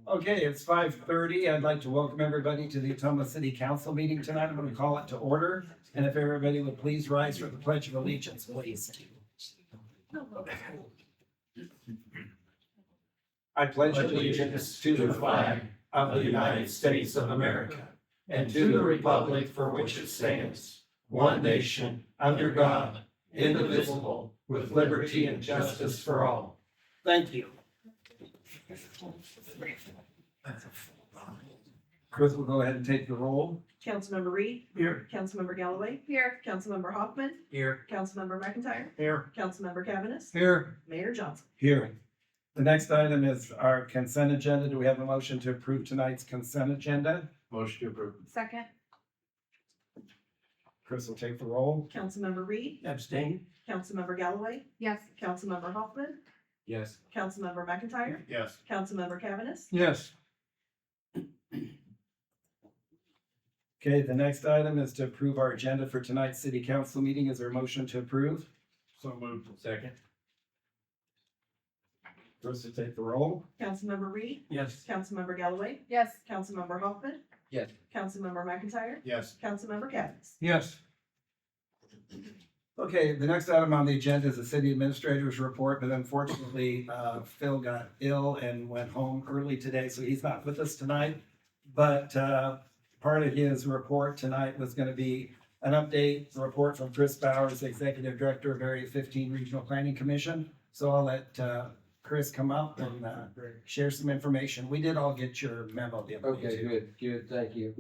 Okay, it's 5:30. I'd like to welcome everybody to the Ottumwa City Council meeting tonight. I'm going to call it to order. And if everybody would please rise for the Pledge of Allegiance, please. I pledge allegiance to the flag of the United States of America and to the republic for which it stands, one nation, under God, indivisible, with liberty and justice for all. Thank you. Chris will go ahead and take the roll. Councilmember Reed. Here. Councilmember Galloway. Here. Councilmember Hoffman. Here. Councilmember McIntyre. Here. Councilmember Cavanagh. Here. Mayor Johnson. Here. The next item is our consent agenda. Do we have a motion to approve tonight's consent agenda? Motion to approve. Second. Chris will take the roll. Councilmember Reed. Abstain. Councilmember Galloway. Yes. Councilmember Hoffman. Yes. Councilmember McIntyre. Yes. Councilmember Cavanagh. Yes. Okay, the next item is to approve our agenda for tonight's city council meeting. Is there a motion to approve? So moved. Second. Chris will take the roll. Councilmember Reed. Yes. Councilmember Galloway. Yes. Councilmember Hoffman. Yes. Councilmember McIntyre. Yes. Councilmember Cavanagh. Yes. Okay, the next item on the agenda is the city administrator's report, but unfortunately, Phil got ill and went home early today, so he's not with us tonight. But part of his report tonight was going to be an update report from Chris Bowers, Executive Director of Area 15 Regional Planning Commission. So I'll let Chris come up and share some information. We did all get your memo the other day, Okay, too. good, thank you.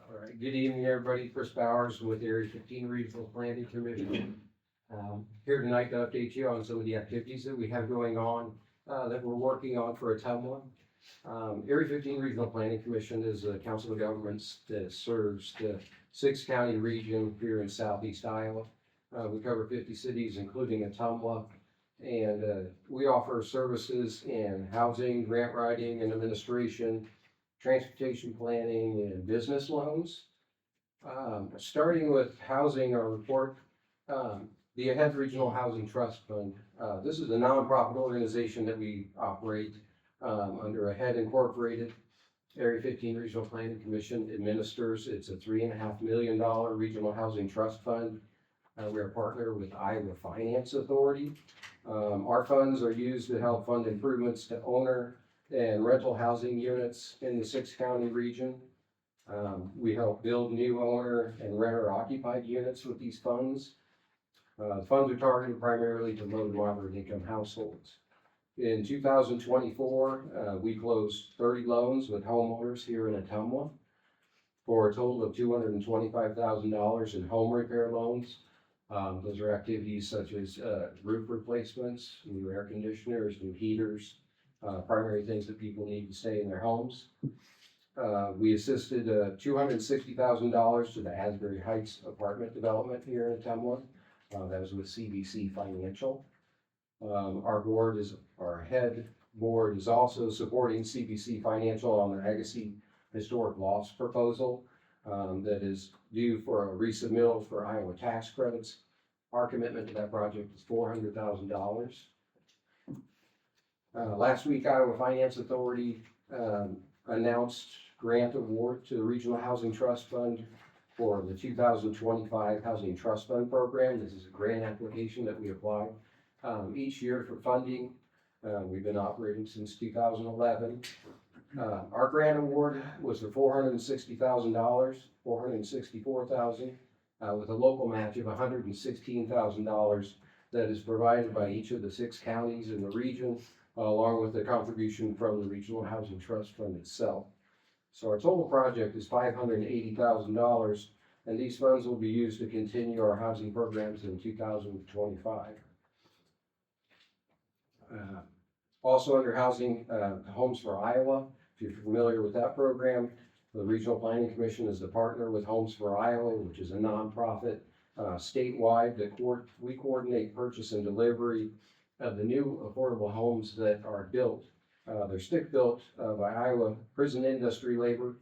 All right, good evening, everybody. Chris Bowers with Area 15 Regional Planning Commission. Here tonight to update you on some of the activities that we have going on, that we're working on for Ottumwa. Area 15 Regional Planning Commission is a council of governments that serves the 6-county region here in southeast Iowa. We cover 50 cities, including Ottumwa. And we offer services in housing, grant writing and administration, transportation planning, and business loans. Starting with housing, our report, the AHEAD Regional Housing Trust Fund. This is a nonprofit organization that we operate under AHEAD Incorporated. Area 15 Regional Planning Commission administers. It's a $3.5 million regional housing trust fund. We're a partner with Iowa Finance Authority. Our funds are used to help fund improvements to owner and rental housing units in the 6-county region. We help build new owner and renter occupied units with these funds. The funds are targeted primarily to low to moderate income households. In 2024, we closed 30 loans with homeowners here in Ottumwa for a total of $225,000 in home repair loans. Those are activities such as roof replacements, new air conditioners, new heaters, primary things that people need to stay in their homes. We assisted $260,000 to the Asbury Heights apartment development here in Ottumwa. That was with CBC Financial. Our head board is also supporting CBC Financial on their Agassiz historic loss proposal that is due for a resubmittal for Iowa tax credits. Our commitment to that project is $400,000. Last week, Iowa Finance Authority announced grant award to the Regional Housing Trust Fund for the 2025 Housing Trust Fund Program. This is a grant application that we apply each year for funding. We've been operating since 2011. Our grant award was for $460,000, $464,000, with a local match of $116,000 that is provided by each of the 6 counties in the region, along with the contribution from the Regional Housing Trust Fund itself. So our total project is $580,000, and these funds will be used to continue our housing programs in 2025. Also under housing, Homes for Iowa. If you're familiar with that program, the Regional Planning Commission is the partner with Homes for Iowa, which is a nonprofit statewide that we coordinate purchase and delivery of the new affordable homes that are built. They're stick built by Iowa prison industry labor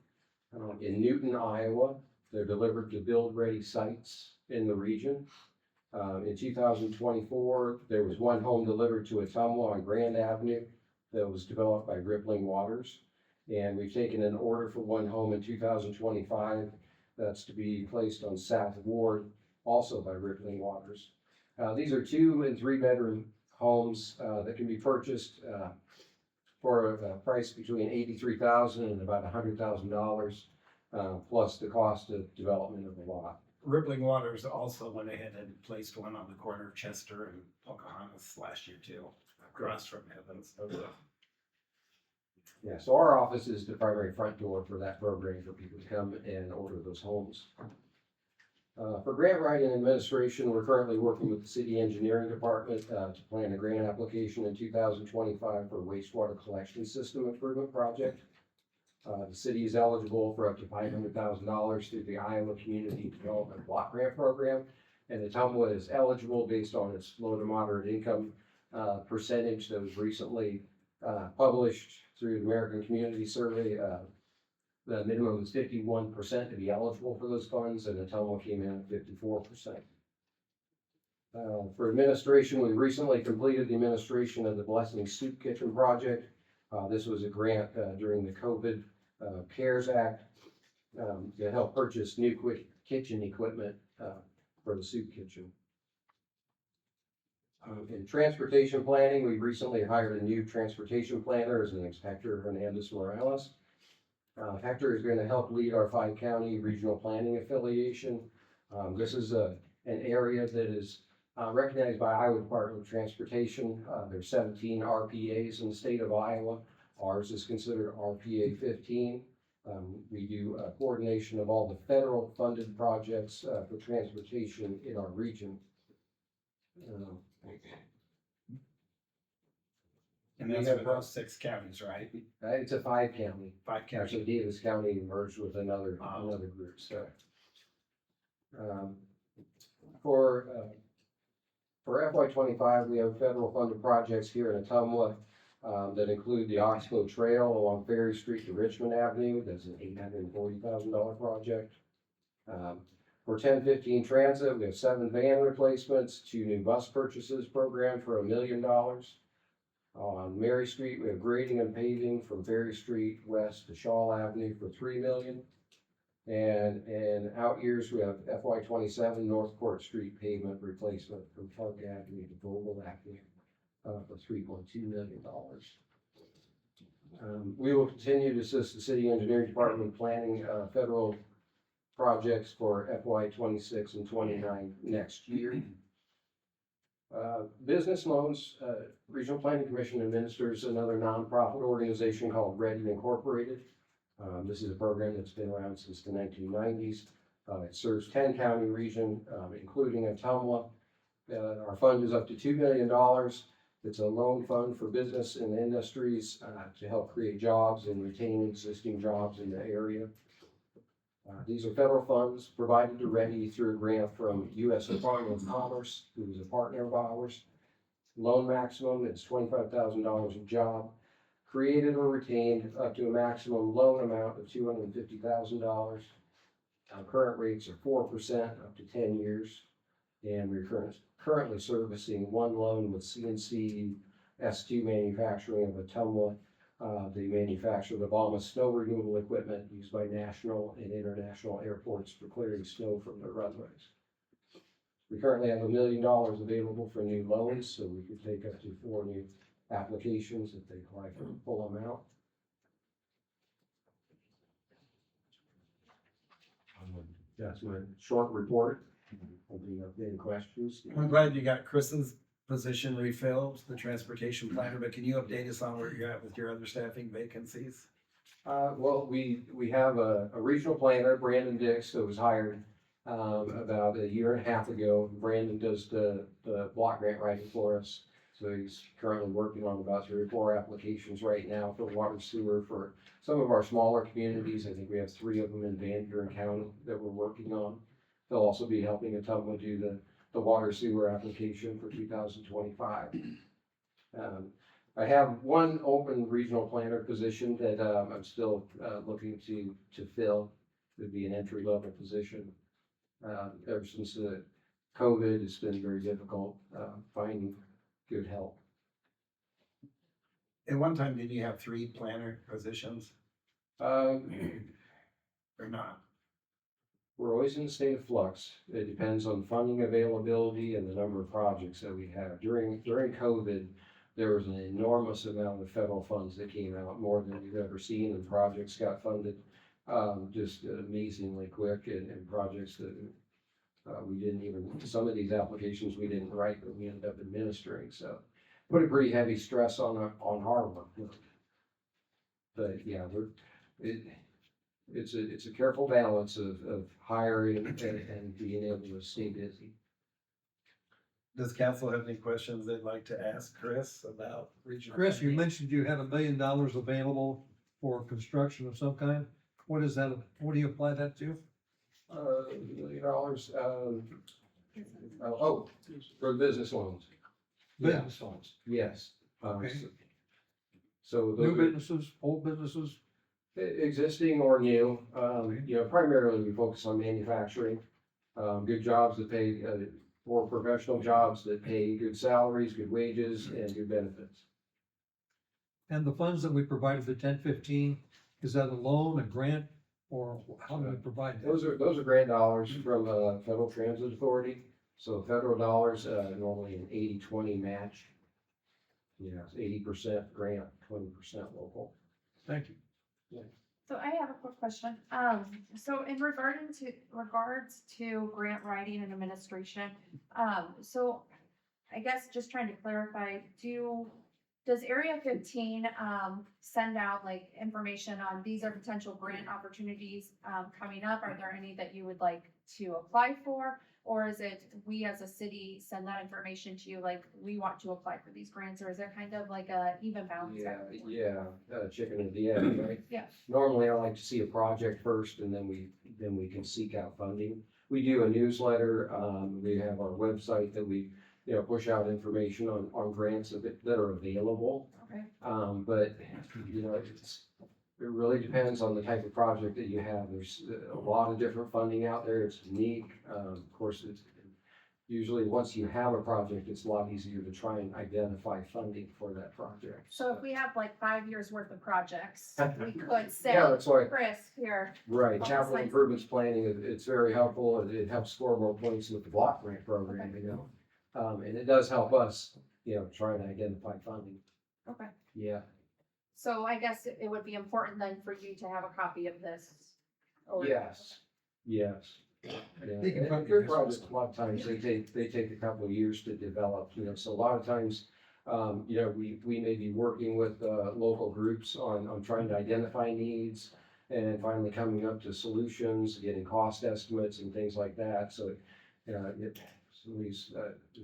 in Newton, Iowa. They're delivered to build ready sites in the region. In 2024, there was one home delivered to Ottumwa on Grand Avenue that was developed by Rippling Waters. And we've taken an order for one home in 2025 that's to be placed on South Ward, also by Rippling Waters. These are 2 and 3 bedroom homes that can be purchased for a price between $83,000 and about $100,000, plus the cost of development of the lot. Rippling Waters also went ahead and placed one on the corner of Chester and Pocahontas last year too, across from Evans. Yeah, so our office is the primary front door for that program for people to come and order those homes. For grant writing and administration, we're currently working with the city engineering department to plan a grant application in 2025 for a wastewater collection system improvement project. The city is eligible for up to $500,000 through the Iowa Community Development Block Grant Program. And Ottumwa is eligible based on its low to moderate income percentage that was recently published through the American Community Survey. The minimum is 51% to be eligible for those funds, and Ottumwa came in at 54%. For administration, we recently completed the administration of the Blessing Soup Kitchen project. This was a grant during the COVID CARES Act to help purchase new kitchen equipment for the soup kitchen. In transportation planning, we recently hired a new transportation planner as an Hector Hernandez Morales. Hector is going to help lead our 5-county regional planning affiliation. This is an area that is recognized by Iowa Department of Transportation. There's 17 RPAs in the state of Iowa. Ours is considered RPA 15. We do coordination of all the federal funded projects for transportation in our region. And that's for those 6 counties, right? It's a 5-county. 5 counties. Actually, Davis County merged with another group, so. For FY 25, we have federal funded projects here in Ottumwa that include the Oxbow Trail along Ferry Street to Richmond Avenue. That's an $840,000 project. For 1015 Transit, we have 7 van replacements, 2 new bus purchases programmed for $1 million. On Mary Street, we have grading and paving from Ferry Street west to Shaw Avenue for $3 million. And in out years, we have FY 27 North Court Street pavement replacement from Park Avenue to Vogel Avenue for $3.2 million. We will continue to assist the city engineering department planning federal projects for FY 26 and 29 next year. Business loans, Regional Planning Commission administers another nonprofit organization called Ready Incorporated. This is a program that's been around since the 1990s. It serves 10 county region, including Ottumwa. Our fund is up to $2 million. It's a loan fund for business and industries to help create jobs and retain existing jobs in the area. These are federal funds provided to Ready through a grant from U.S. Department of Commerce, who is a partner of ours. Loan maximum is $25,000 a job, created or retained up to a maximum loan amount of $250,000. Current rates are 4% up to 10 years, and we're currently servicing 1 loan with CNC S2 Manufacturing of Ottumwa. They manufacture the Obama snow removal equipment used by national and international airports for clearing snow from their runways. We currently have $1 million available for new loans, so we could take up to 4 new applications if they apply for the full amount. That's my short report. Hoping you have any questions. I'm glad you got Chris's position refilled, the transportation planner, but can you update us on where you're at with your other staffing vacancies? Well, we have a regional planner, Brandon Dix, that was hired about a year and a half ago. Brandon does the block grant writing for us. So he's currently working on about 3 or 4 applications right now for water sewer for some of our smaller communities. I think we have 3 of them in Van Buren County that we're working on. They'll also be helping Ottumwa do the water sewer application for 2025. I have 1 open regional planner position that I'm still looking to fill. It would be an entry level position. Ever since the COVID, it's been very difficult finding good help. At one time, did you have 3 planner positions Um, or not? We're always in a state of flux. It depends on funding availability and the number of projects that we have. During COVID, there was an enormous amount of federal funds that came out, more than we've ever seen, and projects got funded just amazingly quick, and projects that we didn't even, some of these applications we didn't write, but we ended up administering, so put a pretty heavy stress on our work. But yeah, it's a careful balance of hiring and being able to stay busy. Does council have any questions they'd like to ask Chris about regional? Chris, you planning? mentioned you had $1 million available for construction of some kind. What is that? What do you apply that to? $1 million, for business loans. Yeah. Business loans. Yes. Okay. So New those are businesses, old businesses? existing or new, primarily we focus on manufacturing. Good jobs that pay, more professional jobs that pay good salaries, good wages, and good benefits. And the funds that we provided, the 1015, is that a loan, a grant, or how do we provide that? Those are grant dollars from, Federal Transit Authority. So federal dollars, normally an 80-20 match. Yeah, it's 80% grant, 20% local. Thank you. So I have a quick question. So in regards to grant writing and administration, so I guess just trying to clarify, does Area 15, send out like information on these are potential grant opportunities, coming up? Are there any that you would like to apply for? Or is it we as a city send that information to you, like we want to apply for these grants, or is there kind of like a even balance? Yeah, chicken and the egg, right? Yeah. Normally I like to see a project first and then we can seek out funding. We do a newsletter, we have our website that we, push out information on grants that are available. Okay. But, it really depends on the type of project that you have. There's a lot of different funding out there. It's unique. Of course, it's usually once you have a project, it's a lot easier to try and identify funding for that project. So if we have like 5 years worth of projects, we could say, Yeah, that's why. Chris, here, Right, Almost capital like- improvements planning, it's very helpful, it helps score more points with the block grant program, and it does help us, try to identify funding, okay. yeah. So I guess it would be important then for you to have a copy of this. or- Yes. Yeah, They can and copy good this. projects, a lot of times, they take a couple of years to develop, so a lot of times, we may be working with, local groups on trying to identify needs and finally coming up to solutions, getting cost estimates and things like that, so, some of these,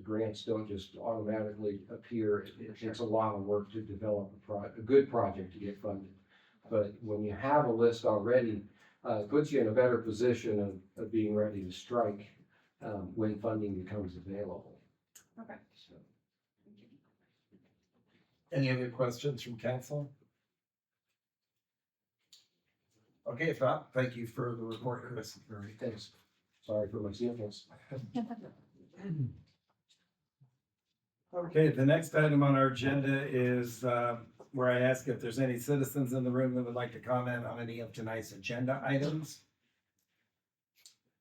grants don't just automatically appear. It takes a lot of work to develop a good project to get funded. But when you have a list already, it puts you in a better position of being ready to strike, when funding becomes available. Okay. So, Any other questions from council? Okay, if not, thank you for the report, Chris. all right, thanks. Sorry for my sniffles. Okay, the next item on our agenda is where I ask if there's any citizens in the room that would like to comment on any of tonight's agenda items.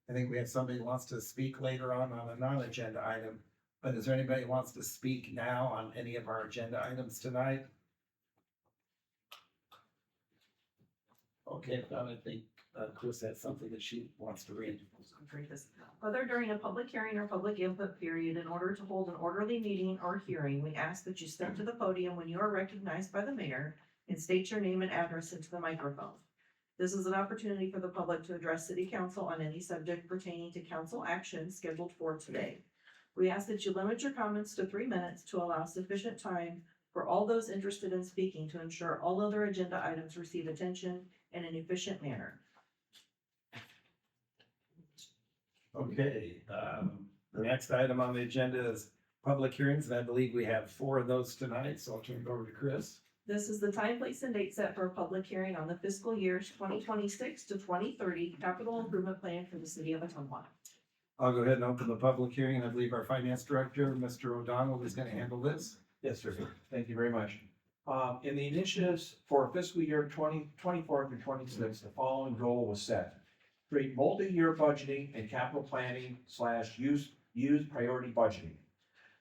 I think we have somebody who wants to speak later on a non-agenda item, but is there anybody who wants to speak now on any of our agenda items tonight? Okay, if not, I think Chris has something that she wants to read. Read this. Whether during a public hearing or public input period, in order to hold an orderly meeting or hearing, we ask that you step to the podium when you are recognized by the mayor and state your name and address into the microphone. This is an opportunity for the public to address city council on any subject pertaining to council action scheduled for today. We ask that you limit your comments to 3 minutes to allow sufficient time for all those interested in speaking to ensure all other agenda items receive attention in an efficient manner. Okay, the next item on the agenda is public hearings, and I believe we have 4 of those tonight, so I'll turn it over to Chris. This is the time, place, and date set for a public hearing on the fiscal years 2026 to 2030 capital improvement plan for the city of Ottumwa. I'll go ahead and open the public hearing, and I believe our finance director, Mr. O'Donnell, is gonna handle this. Yes, sir. Thank you very much. In the initiatives for fiscal year 2024 through 26, the following goal was set. Create multi-year budgeting and capital planning / use priority budgeting.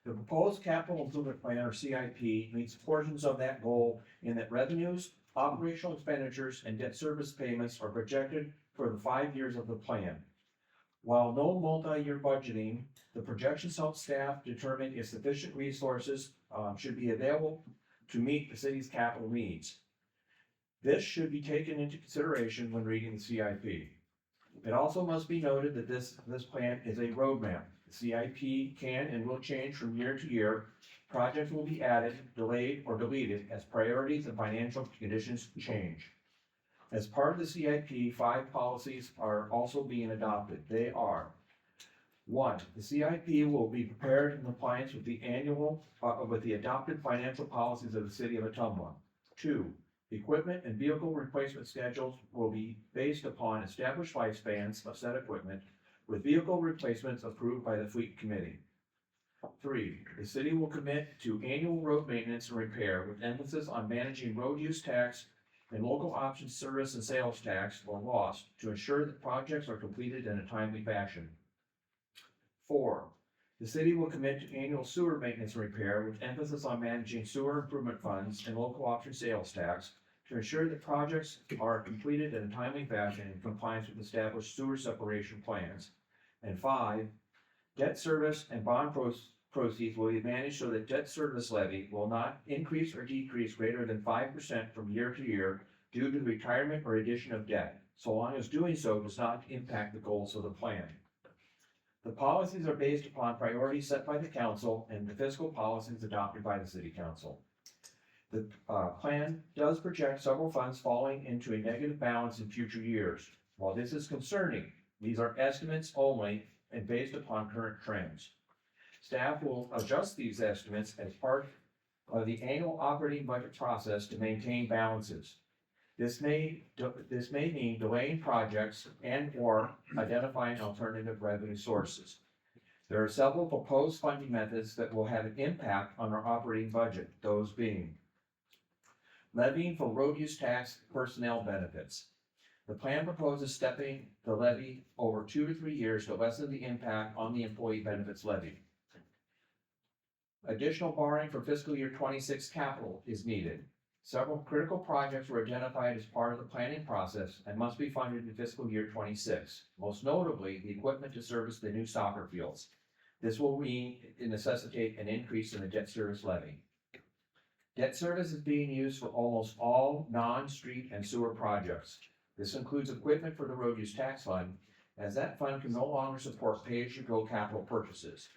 The proposed capital improvement plan or CIP meets portions of that goal in that revenues, operational expenditures, and debt service payments are projected for the 5 years of the plan. While no multi-year budgeting, the projections help staff determine if sufficient resources should be available to meet the city's capital needs. This should be taken into consideration when reading the CIP. It also must be noted that this plan is a roadmap. The CIP can and will change from year to year. Projects will be added, delayed, or deleted as priorities and financial conditions change. As part of the CIP, 5 policies are also being adopted. They are: 1, the CIP will be prepared in compliance with the adopted financial policies of the city of Ottumwa. 2, equipment and vehicle replacement schedules will be based upon established lifespans of said equipment, with vehicle replacements approved by the fleet committee. 3, the city will commit to annual road maintenance and repair with emphasis on managing road use tax and local option service and sales tax or loss to ensure that projects are completed in a timely fashion. 4, the city will commit to annual sewer maintenance and repair with emphasis on managing sewer improvement funds and local option sales tax to ensure that projects are completed in a timely fashion in compliance with established sewer separation plans. And 5, debt service and bond proceeds will be managed so that debt service levy will not increase or decrease greater than 5% from year to year due to the retirement or addition of debt, so long as doing so does not impact the goals of the plan. The policies are based upon priorities set by the council and the fiscal policies adopted by the city council. The plan does project several funds falling into a negative balance in future years. While this is concerning, these are estimates only and based upon current trends. Staff will adjust these estimates as part of the annual operating budget process to maintain balances. This may mean delaying projects and/or identifying alternative revenue sources. There are several proposed funding methods that will have an impact on our operating budget, those being: levying for road use tax personnel benefits. The plan proposes stepping the levy over 2 to 3 years to lessen the impact on the employee benefits levy. Additional borrowing for fiscal year 26 capital is needed. Several critical projects were identified as part of the planning process and must be funded in fiscal year 26. Most notably, the equipment to service the new soccer fields. This will necessitate an increase in the debt service levy. Debt service is being used for almost all non-street and sewer projects. This includes equipment for the road use tax fund, as that fund can no longer support pay-as-you-go capital purchases.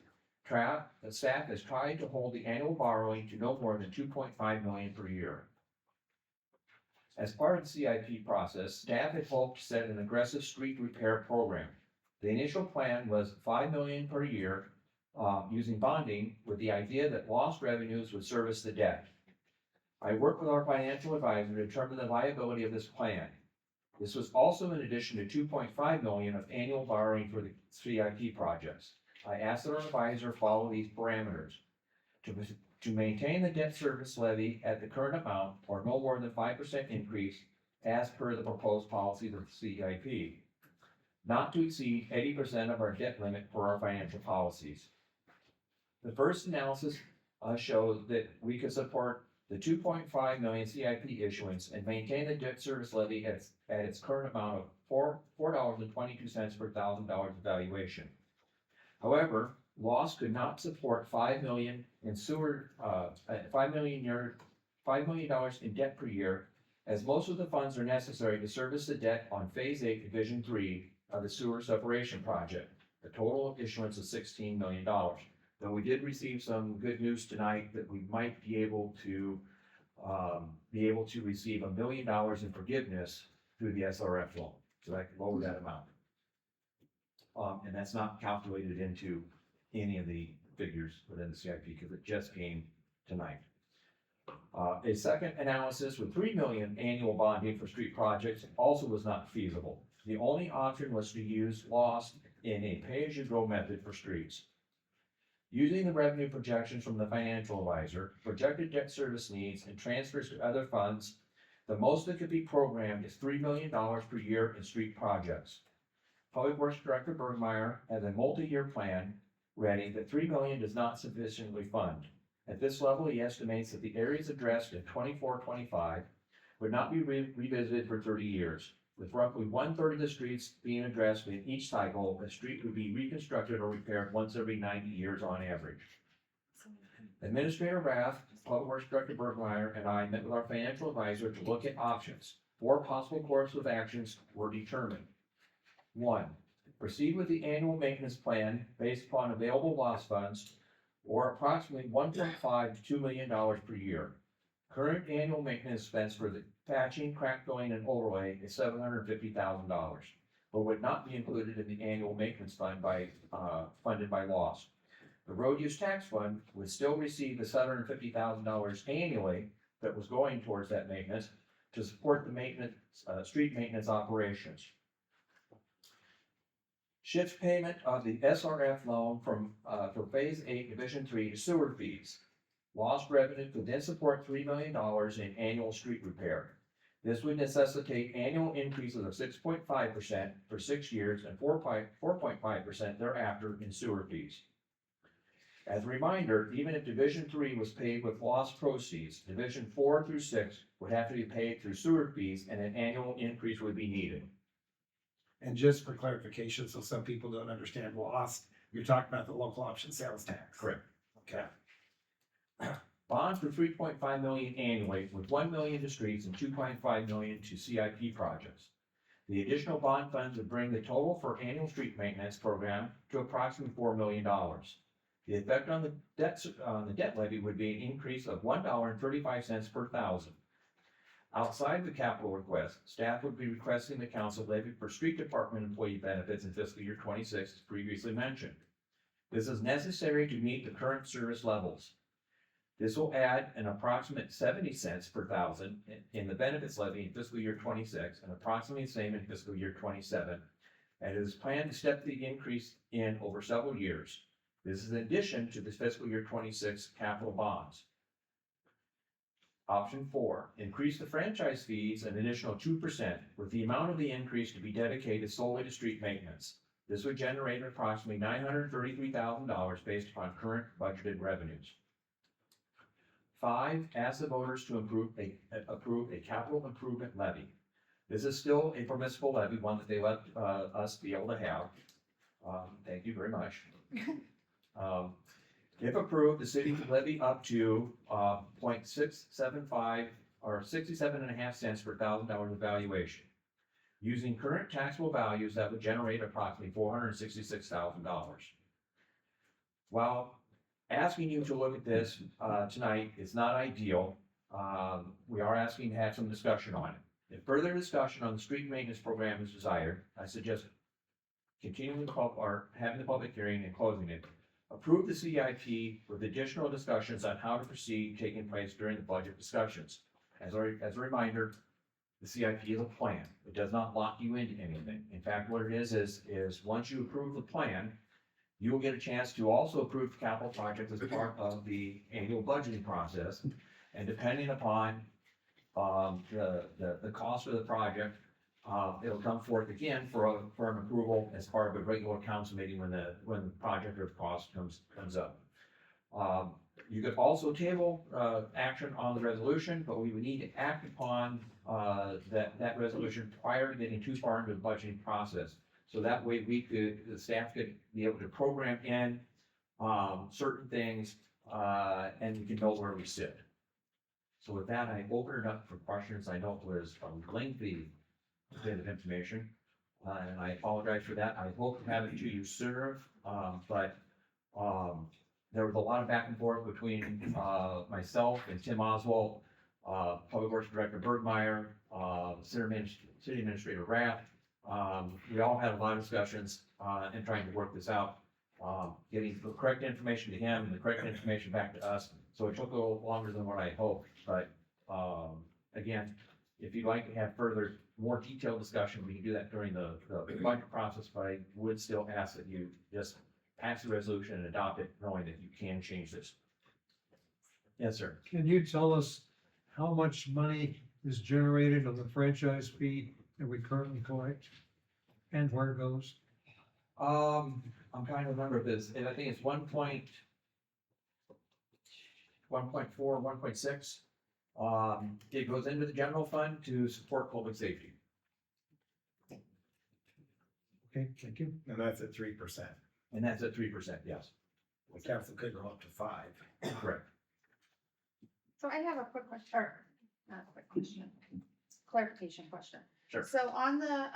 The staff has tried to hold the annual borrowing to no more than $2.5 million per year. As part of the CIP process, staff had hoped to set an aggressive street repair program. The initial plan was $5 million per year using bonding, with the idea that lost revenues would service the debt. I worked with our financial advisor to determine the viability of this plan. This was also in addition to $2.5 million of annual borrowing for the CIP projects. I asked that our advisor follow these parameters. To maintain the debt service levy at the current amount or no more than 5% increase as per the proposed policies of the CIP. Not to exceed 80% of our debt limit for our financial policies. The first analysis shows that we could support the $2.5 million CIP issuance and maintain the debt service levy at its current amount of $4.22 per $1,000 valuation. However, loss could not support $5 million in $5 million in debt per year, as most of the funds are necessary to service the debt on Phase 8, Division 3 of the sewer separation project. The total issuance is $16 million. Though we did receive some good news tonight that we might be able to receive $1 million in forgiveness through the SRF loan, so that can lower that amount. And that's not calculated into any of the figures within the CIP because it just came tonight. A second analysis with $3 million annual bonding for street projects also was not feasible. The only option was to use loss in a pay-as-you-go method for streets. Using the revenue projections from the financial advisor, projected debt service needs, and transfers to other funds, the most that could be programmed is $3 million per year in street projects. Public Works Director Bergmeyer has a multi-year plan ready that $3 million does not sufficiently fund. At this level, he estimates that the areas addressed in 24-25 would not be revisited for 30 years. With roughly 1/3 of the streets being addressed in each cycle, a street would be reconstructed or repaired once every 90 years on average. Administrator Rath, Public Works Director Bergmeyer, and I met with our financial advisor to look at options. 4 possible courses of actions were determined. 1, proceed with the annual maintenance plan based upon available loss funds, or approximately $1.5 to $2 million per year. Current annual maintenance expense for the patching, crack filling, and overlay is $750,000, but would not be included in the annual maintenance fund funded by loss. The road use tax fund would still receive the $750,000 annually that was going towards that maintenance to support the maintenance, street maintenance operations. Shift payment of the SRF loan for Phase 8, Division 3 to sewer fees. Lost revenue could then support $3 million in annual street repair. This would necessitate annual increases of 6.5% for 6 years and 4.5% thereafter in sewer fees. As a reminder, even if Division 3 was paid with lost proceeds, Division 4 through 6 would have to be paid through sewer fees, and an annual increase would be needed. And just for clarification, so some people don't understand lost, you're talking about the local option sales tax. Correct. Okay. Bonds for $3.5 million annually, with $1 million to streets and $2.5 million to CIP projects. The additional bond funds would bring the total for annual street maintenance program to approximately $4 million. The effect on the debt levy would be an increase of $1.35 per thousand. Outside the capital request, staff would be requesting the council levy for street department employee benefits in fiscal year 26, as previously mentioned. This is necessary to meet the current service levels. This will add an approximate 70 cents per thousand in the benefits levy in fiscal year 26 and approximately the same in fiscal year 27. And it is planned to step the increase in over several years. This is in addition to the fiscal year 26 capital bonds. Option 4, increase the franchise fees an additional 2%, with the amount of the increase to be dedicated solely to street maintenance. This would generate approximately $933,000 based upon current budgeted revenues. 5, ask the voters to approve a capital improvement levy. This is still a permissible levy, one that they let us be able to have. Thank you very much. If approved, the city could levy up to 0.675 or 67.5 cents per $1,000 of valuation. Using current taxable values, that would generate approximately $466,000. While asking you to look at this tonight is not ideal, we are asking to have some discussion on it. If further discussion on the street maintenance program is desired, I suggest continuing having the public hearing and closing it. Approve the CIP with additional discussions on how to proceed taking place during the budget discussions. As a reminder, the CIP is a plan. It does not lock you into anything. In fact, what it is once you approve the plan, you will get a chance to also approve the capital project as part of the annual budgeting process. And depending upon the cost of the project, it'll come forth again for an approval as part of a regular council meeting when the project or the cost comes up. You could also table action on the resolution, but we would need to act upon that resolution prior to getting too far into the budgeting process. So that way the staff could be able to program in certain things and we can know where we sit. So with that, I open it up for questions. I know it was a lengthy bit of information, and I apologize for that. I hope to have it to you sooner, but there was a lot of back and forth between myself and Tim Oswald, Public Works Director Bergmeyer, City Administrator Rath. We all had a lot of discussions in trying to work this out, getting the correct information to him and the correct information back to us. So it took a little longer than what I hoped, but again, if you'd like to have more detailed discussion, we can do that during the budget process, but I would still ask that you just pass the resolution and adopt it, knowing that you can change this. Yes, sir. Can you tell us how much money is generated on the franchise fee that we currently collect? And where it goes? I'm trying to remember this, and I think it's 1.4, 1.6. It goes into the general fund to support public safety. Okay, thank you. And that's at 3%. And that's at 3%, yes, The council could go up to 5. correct. So I have a quick question, or not a quick question, clarification question. Sure. So on the,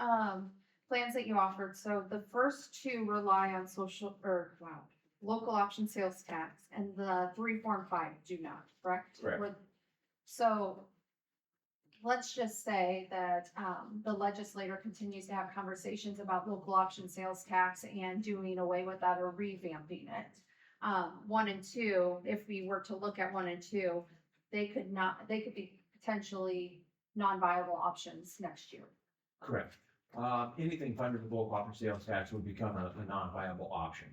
plans that you offered, so the first two rely on local option sales tax, and the 3, 4, and 5 do not, correct? Correct. So let's just say that, the legislator continues to have conversations about local option sales tax and doing away with that or revamping it. 1 and 2, if we were to look at 1 and 2, they could be potentially non-viable options next year. Correct. Anything funded with local option sales tax would become a non-viable option.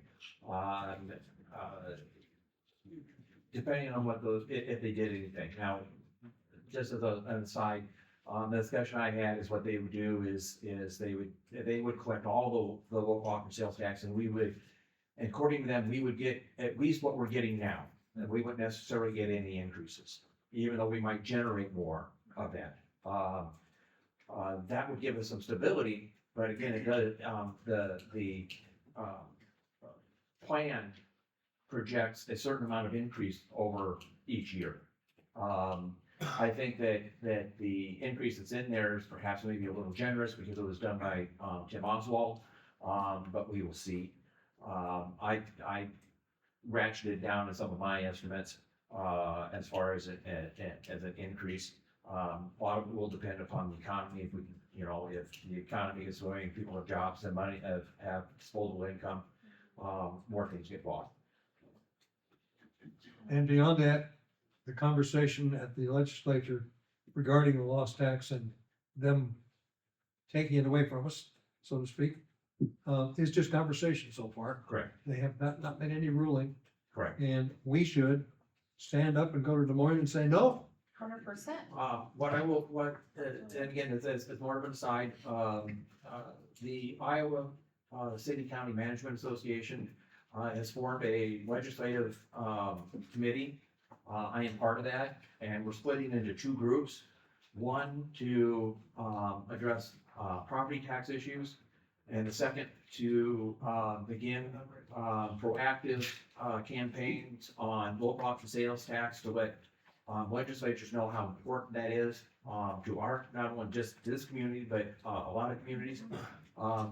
Depending on what those, if they did anything. Now, just as an aside, the discussion I had is what they would do is they would collect all the local option sales tax, and we would, according to them, we would get at least what we're getting now. And we wouldn't necessarily get any increases, even though we might generate more of that. That would give us some stability, but again, it does, the plan projects a certain amount of increase over each year. I think that the increase that's in there is perhaps maybe a little generous because it was done by, Tim Oswald, but we will see. I ratcheted down in some of my estimates, as far as an increase. A lot of it will depend upon the economy. If we, if the economy is growing, people have jobs and money, have disposable income, more things get bought. And beyond that, the conversation at the legislature regarding the lost tax and them taking it away from us, so to speak, is just conversation so far. Correct. They have not made any ruling, Correct. and we should stand up and go to Des Moines and say, no. 100%. And again, it's more of an aside, the Iowa, City County Management Association, has formed a legislative, committee. I am part of that, and we're splitting into 2 groups. One to, address, property tax issues, and the second to, begin, proactive, campaigns on local option sales tax to let legislatures know how important that is to our, not only just this community, but a lot of communities.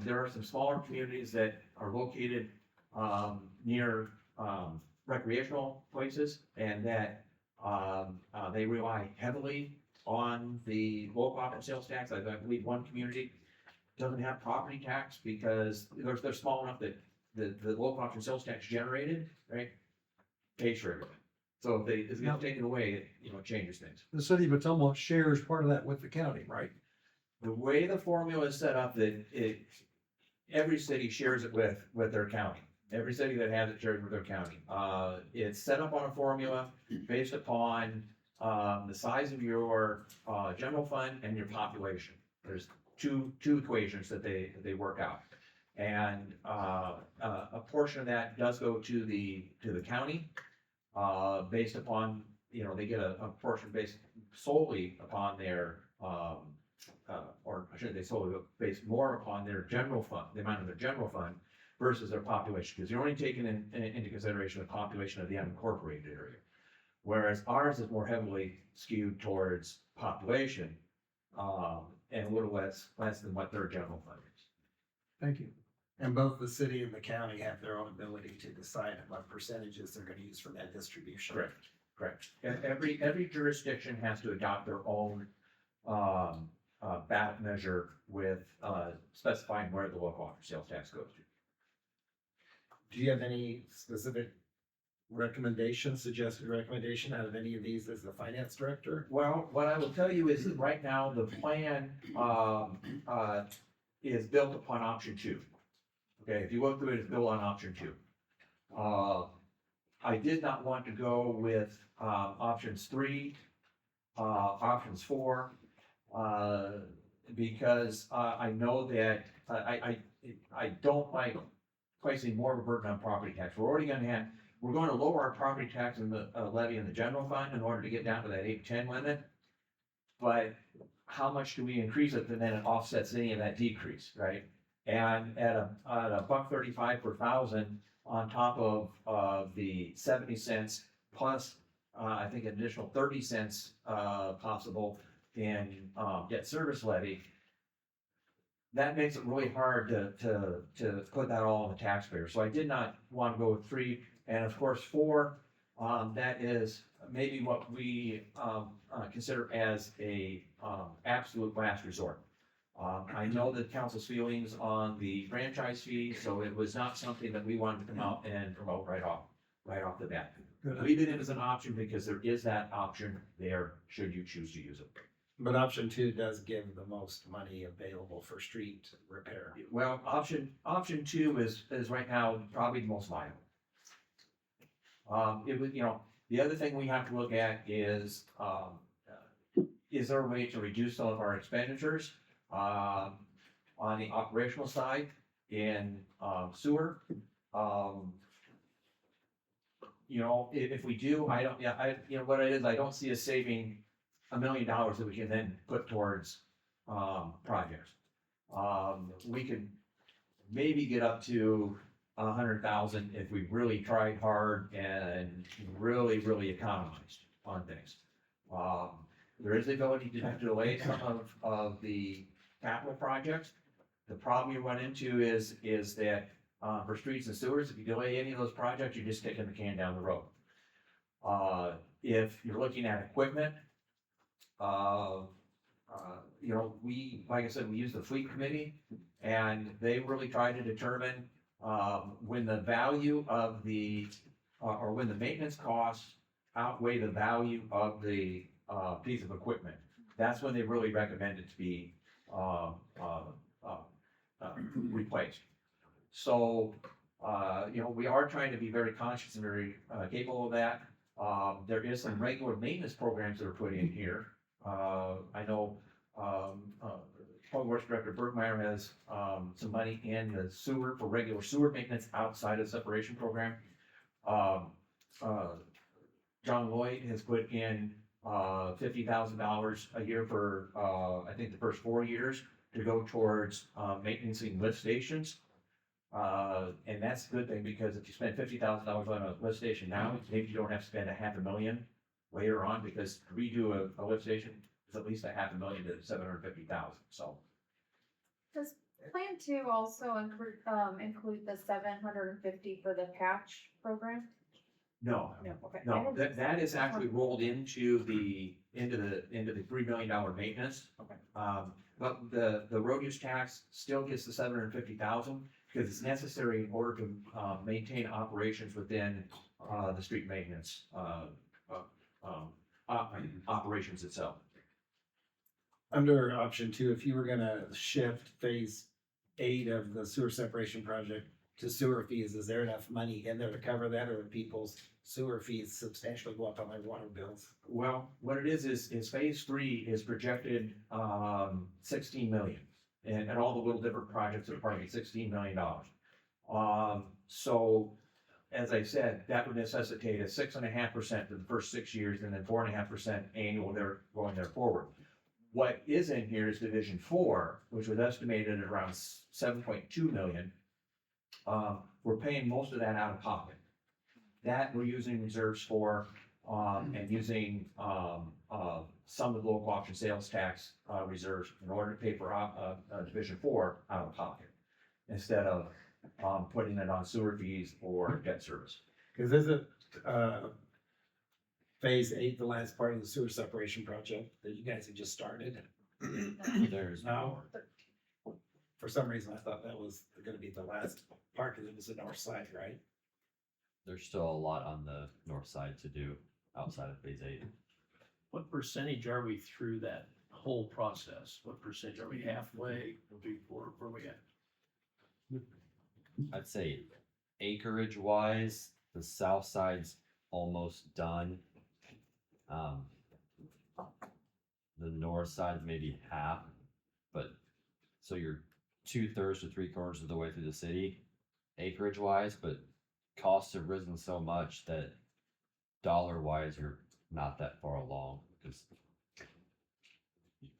There are some smaller communities that are located near recreational places, and that they rely heavily on the local option sales tax. I believe one community doesn't have property tax because they're small enough that the local option sales tax generated, right, pays for everything. So if it's taken away, it changes things. The city of Ottumwa shares part of that with the county, right? The way the formula is set up, that every city shares it with their county. Every city that has it shares with their county. It's set up on a formula based upon the size of your general fund and your population. There's two equations that they work out, and a portion of that does go to the county. Based upon, they get a portion based solely upon their, or I shouldn't say solely, but based more upon their general fund, the amount of their general fund versus their population, because you're only taking into consideration the population of the unincorporated area. Whereas ours is more heavily skewed towards population, and a little less than what their general fund is. Thank you. And both the city and the county have their own ability to decide what percentages they're gonna use for that distribution. Correct. And every jurisdiction has to adopt their own, ballot measure with, specifying where the local option sales tax goes to. Do you have any specific suggested recommendation out of any of these as the finance director? Well, what I will tell you is that right now, the plan, is built upon option 2. Okay, if you look through it, it's built on option 2. I did not want to go with, options 3, options 4, because, I know that, I don't like placing more of a burden on property tax. We're going to lower our property tax in the, levy in the general fund in order to get down to that 810 limit. But how much do we increase it, and then it offsets any of that decrease, right? And at a $1.35 per thousand on top of the 70 cents plus, I think an additional 30 cents, possible in, debt service levy, that makes it really hard to put that all on the taxpayer. So I did not want to go with 3, and of course 4, that is maybe what we, consider as a, absolute last resort. I know the council's feelings on the franchise fee, so it was not something that we wanted to come out and promote right off the bat. Good. Leave it in as an option because there is that option there, should you choose to use it. But option 2 does give the most money available for street repair. Well, option 2 is right now probably the most viable. It was, the other thing we have to look at is there a way to reduce some of our expenditures, on the operational side in, sewer? If we do, what it is, I don't see us saving $1 million that we can then put towards, projects. We could maybe get up to 100,000 if we really tried hard and really, really economized on things. There is the ability to delay some of the capital projects. The problem you run into is that, for streets and sewers, if you delay any of those projects, you're just kicking the can down the road. If you're looking at equipment, like I said, we use the fleet committee, and they really try to determine, when the value of or when the maintenance costs outweigh the value of the, piece of equipment. That's when they really recommend it to be, replaced. So, we are trying to be very conscious and very, capable of that. There is some regular maintenance programs that are put in here. I know, Public Works Director Bergmeyer has, some money in the sewer for regular sewer maintenance outside of the separation program. John Lloyd has put in, $50,000 a year for, I think the first 4 years to go towards, maintaining lift stations. And that's a good thing, because if you spend $50,000 on a lift station now, maybe you don't have to spend $500,000 later on, because to redo a lift station is at least $500,000 to $750,000, so. Does Plan 2 also include the 750 for the patch program? No, No, okay. no, that is actually rolled into the $3 million maintenance. Okay. But the road use tax still gets the $750,000 because it's necessary in order to maintain operations within the street maintenance operations itself. Under option 2, if you were gonna shift phase 8 of the sewer separation project to sewer fees, is there enough money in there to cover that, or do people's sewer fees substantially go up on their water bills? Well, what it is phase 3 is projected 16 million, and all the little different projects are part of it, $16 million. So, as I said, that would necessitate a 6.5% for the first 6 years, and then 4.5% annual there going there forward. What is in here is Division 4, which was estimated at around 7.2 million. We're paying most of that out of pocket. That we're using reserves for, and using some of the local option sales tax reserves in order to pay for Division 4 out of pocket, instead of putting it on sewer fees or debt service. Cause isn't, phase 8 the last part of the sewer separation project that you guys have just started? There's No. For some reason, I thought that was gonna be the last part, cause it was the north side, right? There's still a lot on the north side to do outside of phase 8. What percentage are we through that whole process? What percentage are we halfway? Where we at? I'd say acreage wise, the south side's almost done. The north side's maybe half, but so you're 2/3 to 3/4 of the way through the city, acreage wise, but costs have risen so much that dollar wise, you're not that far along, because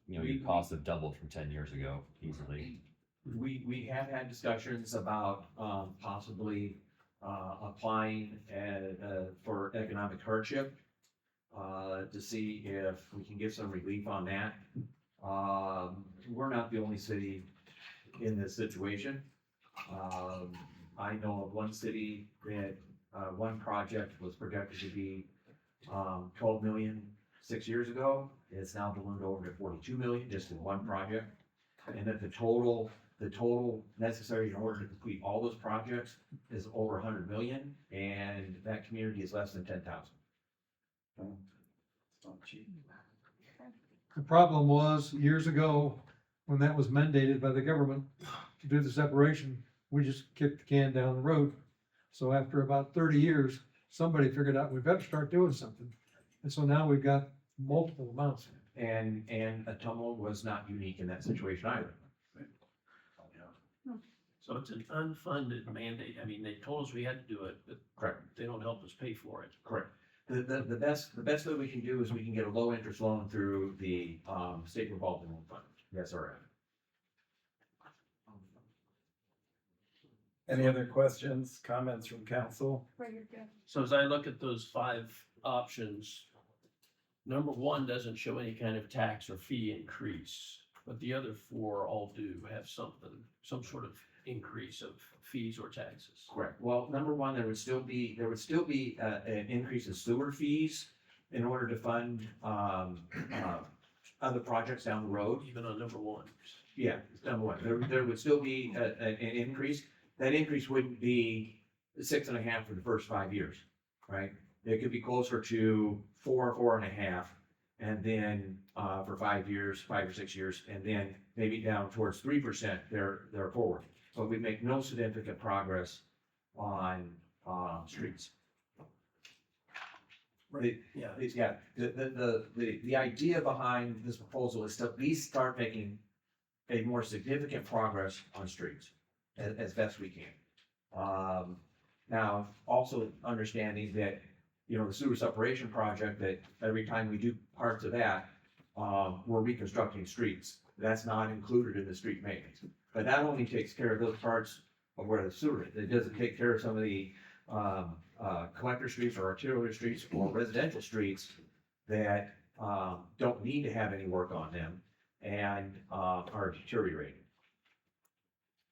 you know, your costs have doubled from 10 years ago easily. We have had discussions about, possibly, applying, for economic hardship, to see if we can get some relief on that. We're not the only city in this situation. I know of one city that, one project was projected to be, 12 million 6 years ago. It's now ballooned over to 42 million just in one project. And that the total necessary in order to complete all those projects is over 100 million, and that community is less than 10,000. The problem was, years ago, when that was mandated by the government to do the separation, we just kicked the can down the road. So after about 30 years, somebody figured out we better start doing something. And so now we've got multiple amounts. And Ottumwa was not unique in that situation either. So it's an unfunded mandate. I mean, they told us we had to do it, but Correct. they don't help us pay for it. Correct. The best that we can do is we can get a low interest loan through the, state revolving loan fund, the SRF. Any other questions, comments from council? Where you're good. So as I look at those 5 options, number 1 doesn't show any kind of tax or fee increase, but the other 4 all do have something, some sort of increase of fees or taxes. Correct. Well, number one, there would still be an increase in sewer fees in order to fund, other projects down the road. Even on number 1. Yeah, it's number one. There would still be an increase. That increase wouldn't be 6.5 for the first 5 years, right? It could be closer to 4.5, and then, for 5 years, 5 or 6 years, and then maybe down towards 3% there forward. But we make no significant progress on, streets. Yeah. Yeah, the idea behind this proposal is to at least start making a more significant progress on streets as best we can. Now, also understanding that, the sewer separation project, that every time we do parts of that, we're reconstructing streets. That's not included in the street maintenance. But that only takes care of those parts of where the sewer is. It doesn't take care of some of the, collector streets or arterial streets or residential streets that, don't need to have any work on them and, are deteriorating.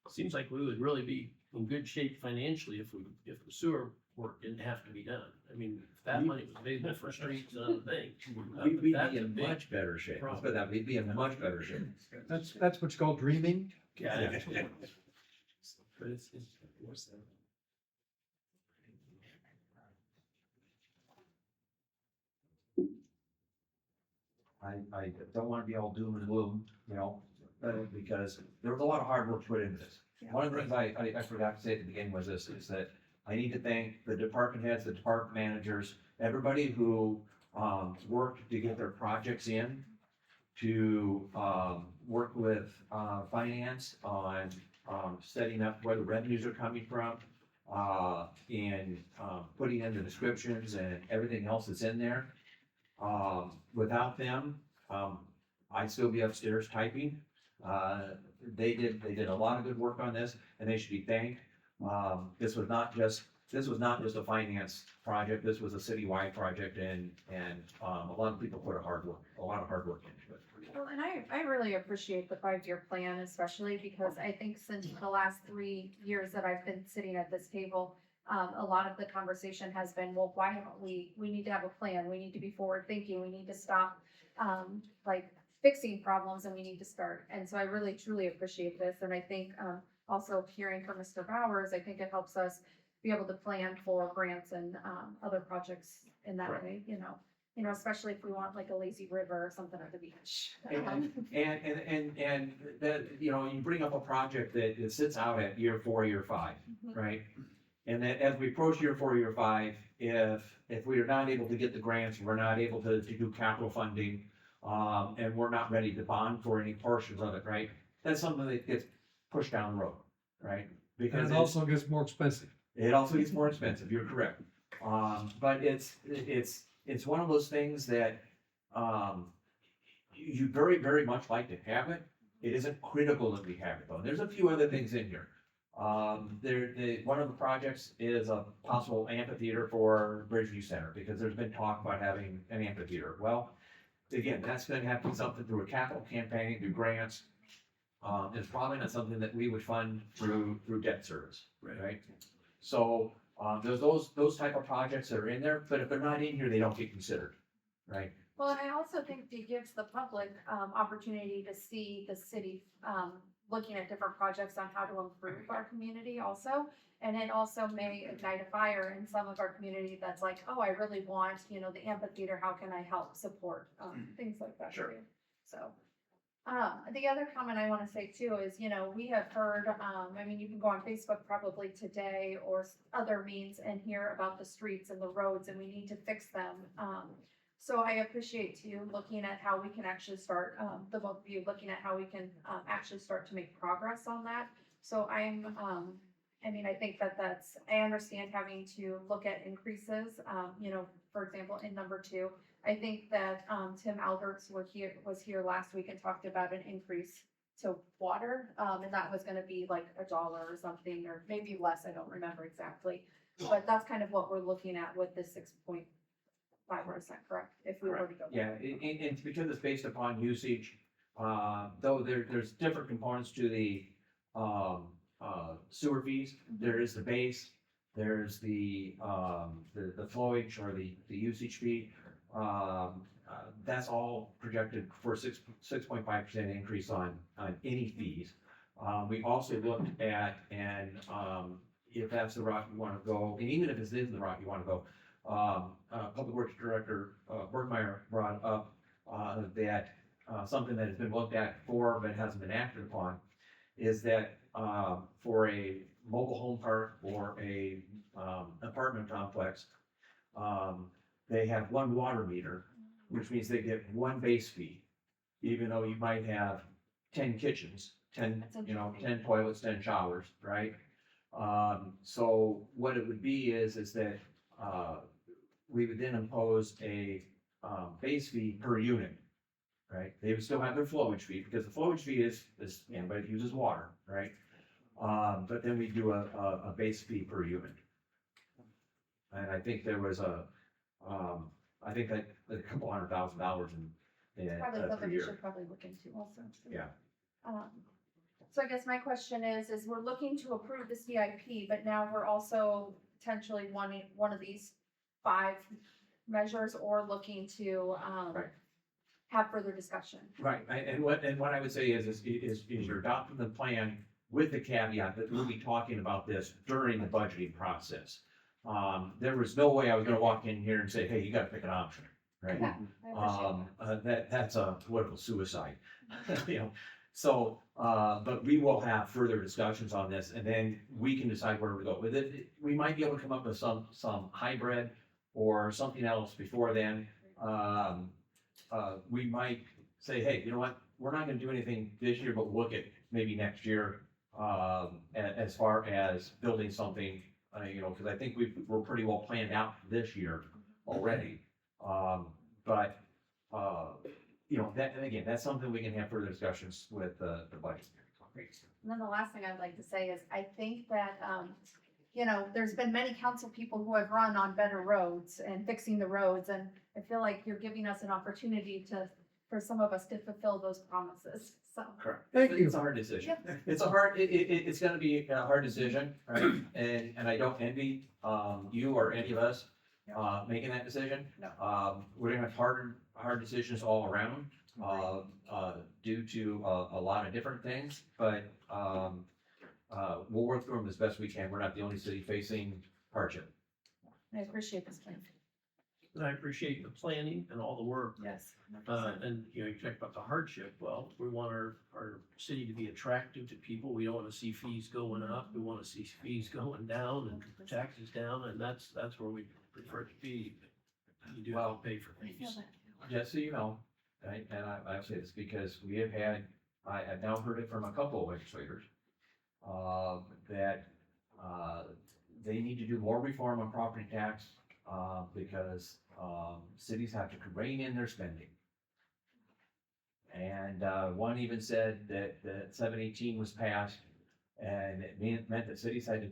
Seems like we would really be in good shape financially if the sewer work didn't have to be done. I mean, if that money was available for streets and other things. We'd be that's a in big much better shape. Let's put it that, we'd be in much better shape. That's what's called dreaming. Yeah. But it's worse than. I don't wanna be all doom and gloom, because there was a lot of hard work put into this. One of the things I forgot to say at the beginning was this, is that I need to thank the department heads, the department managers, everybody who, worked to get their projects in, to, work with, finance on, setting up where the revenues are coming from, and, putting in the descriptions and everything else that's in there. Without them, I'd still be upstairs typing. They did a lot of good work on this, and they should be thanked. This was not just a finance project. This was a citywide project, and a lot of people put a lot of hard work into it. Well, and I really appreciate the 5-year plan, especially because I think since the last 3 years that I've been sitting at this table, a lot of the conversation has been, well, why haven't we need to have a plan, we need to be forward thinking, we need to stop, like fixing problems, and we need to start. And so I really truly appreciate this. And I think, also hearing from Mr. Bowers, I think it helps us be able to plan for grants and, other projects in that Correct. way, especially if we want like a lazy river or something at the beach. And that, you bring up a project that it sits out at year 4, year 5, Mhm. right? And then as we approach year 4, year 5, if we are not able to get the grants, we're not able to do capital funding, and we're not ready to bond for any portions of it, right? That's something that gets pushed down the road, right? And Because it also gets more expensive. it also gets more expensive, you're correct. But it's one of those things that, you very, very much like to have it. It isn't critical that we have it though. There's a few other things in here. One of the projects is a possible amphitheater for Bridgeview Center, because there's been talk about having an amphitheater. Well, again, that's gonna have to be something through a capital campaign, through grants. It's probably not something that we would fund through debt service, right? So, there's those type of projects that are in there, but if they're not in here, they don't get considered, right? Well, and I also think it gives the public, opportunity to see the city, looking at different projects on how to improve our community also. And it also may ignite a fire in some of our community that's like, oh, I really want, the amphitheater, how can I help support, things like that. Sure. too. So, the other comment I wanna say too is, we have heard, you can go on Facebook probably today or other means and hear about the streets and the roads, and we need to fix them. So I appreciate you looking at how we can actually start, the both of you looking at how we can, actually start to make progress on that. So I think I understand having to look at increases, for example, in number 2. I think that, Tim Alberts was here last week and talked about an increase to water, and that was gonna be like $1 or something, or maybe less, I don't remember exactly. But that's kind of what we're looking at with the 6.5%, correct? If we were to go. Yeah, and it's because it's based upon usage, though there's different components to the, sewer fees. There is the base, there's the flowage or the usage fee. That's all projected for 6.5% increase on any fees. We also looked at, and, if that's the route you wanna go, and even if this isn't the route you wanna go, Public Works Director, Bergmeyer brought up, that, something that has been looked at before but hasn't been acted upon, is that, for a mobile home park or a, apartment complex, they have one water meter, which means they get one base fee, even though you might have 10 kitchens, 10 toilets, 10 showers, right? So what it would be is that, we would then impose a, base fee per unit, right? They would still have their flowage fee, because the flowage fee is anybody that uses water, right? But then we do a base fee per unit. And I think there was I think that a couple $100,000 in Probably per something we year. should probably look into also. Yeah. So I guess my question is we're looking to approve the CIP, but now we're also potentially wanting one of these 5 measures, or looking to, Right. have further discussion. Right, and what I would say is you're adopting the plan with the caveat that we'll be talking about this during the budgeting process. There was no way I was gonna walk in here and say, hey, you gotta pick an option, right? Yeah, I appreciate That's a political suicide, So, but we will have further discussions on this, and then we can decide where we go with it. We might be able to come up with some hybrid or something else before then. We might say, hey, you know what, we're not gonna do anything this year, but look at maybe next year, as far as building something, because I think we're pretty well planned out this year already. But that, and again, that's something we can have further discussions with the budget. And then the last thing I'd like to say is, I think that, there's been many council people who have run on better roads and fixing the roads, and I feel like you're giving us an opportunity for some of us to fulfill those promises, so. Correct. Thank you. It's a hard decision. It's it's gonna be a hard decision, right? And I don't envy, you or any of us, making that decision. No. We're gonna have hard decisions all around, due to a lot of different things, but, we'll work through them as best we can. We're not the only city facing hardship. I appreciate this plan. And I appreciate the planning and all the work. Yes. And, you know, you talk about the hardship. Well, we want our city to be attractive to people. We don't want to see fees going up. We want to see fees going down and taxes down, and that's where we prefer to be. You do have to pay for fees. Just so you know, and I say this because we have had, I have now heard it from a couple of legislators, that, they need to do more reform on property tax, because, cities have to rein in their spending. And, one even said that 718 was passed, and it meant that cities had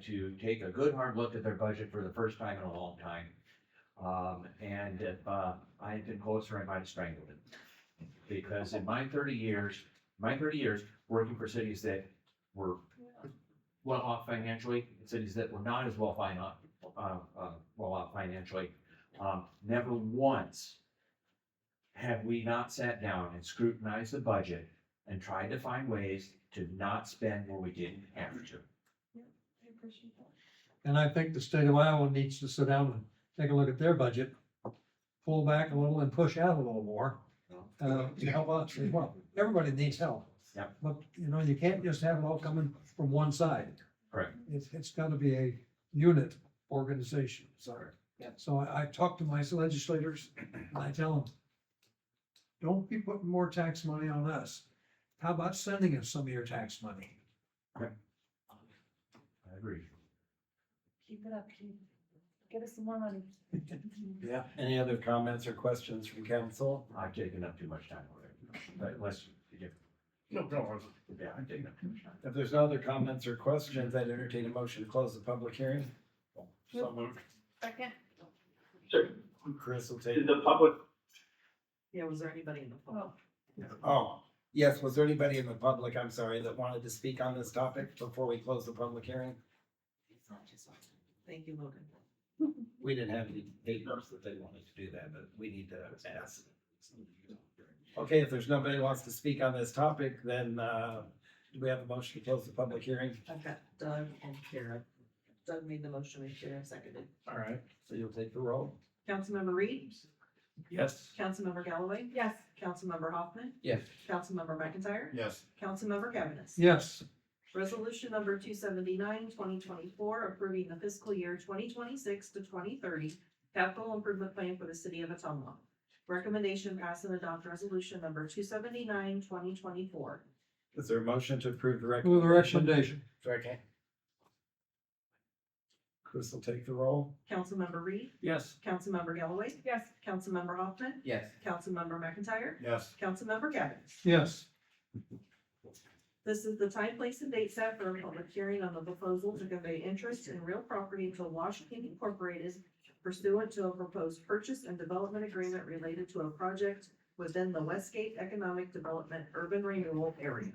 to take a good hard look at their budget for the first time in a long time. And if, I had been closer, I might have strangled it. Because in my 30 years working for cities that were well off financially, cities that were not as well off financially, never once have we not sat down and scrutinized the budget and tried to find ways to not spend where we didn't have to. I appreciate that. And I think the state of Iowa needs to sit down and take a look at their budget, pull back a little and push out a little more, to help us as well. Everybody needs help. Yep. But, you know, you can't just have it all coming from one side. Correct. It's gotta be a unit organization, so. Yep. So I talk to my legislators and I tell them, don't be putting more tax money on us. How about sending us some of your tax money? I agree. Keep it up, keep, get us some more money. Yeah. Any other comments or questions from council? I've taken up too much time already, but unless, No, yeah, I've taken up too much time. If there's no other comments or questions, I'd entertain a motion to close the public hearing. So moved. Second, Chris will take. The public, Yeah, was there anybody in the public? Oh, yes, was there anybody in the public, I'm sorry, that wanted to speak on this topic before we close the public hearing? Thank you, Logan. We didn't have any papers that they wanted to do that, but we need to ask. Okay, if there's nobody who wants to speak on this topic, then, do we have a motion to close the public hearing? I've got Doug and Kara. Doug made the motion and Kara seconded. All right, so you'll take the roll? Councilmember Reed, Yes. Councilmember Galloway, yes. Councilmember Hoffman, Yes. Councilmember McIntyre, Yes. Councilmember Cavanagh. Yes, Resolution number 279, 2024, approving the fiscal year 2026 to 2030 capital improvement plan for the city of Ottumwa. Recommendation pass and adopt resolution number 279, 2024. Is there a motion to approve the move the recommendation? recommendation. Second. Chris will take the roll? Councilmember Reed, Yes. Councilmember Galloway, Yes. Councilmember Hoffman, Yes. Councilmember McIntyre, Yes. Councilmember Cavanagh. Yes, This is the time, place, and date set for a public hearing on the proposal to convey interest in real property to Washington Incorporated pursuant to a proposed purchase and development agreement related to a project within the Westgate Economic Development Urban Renewal Area.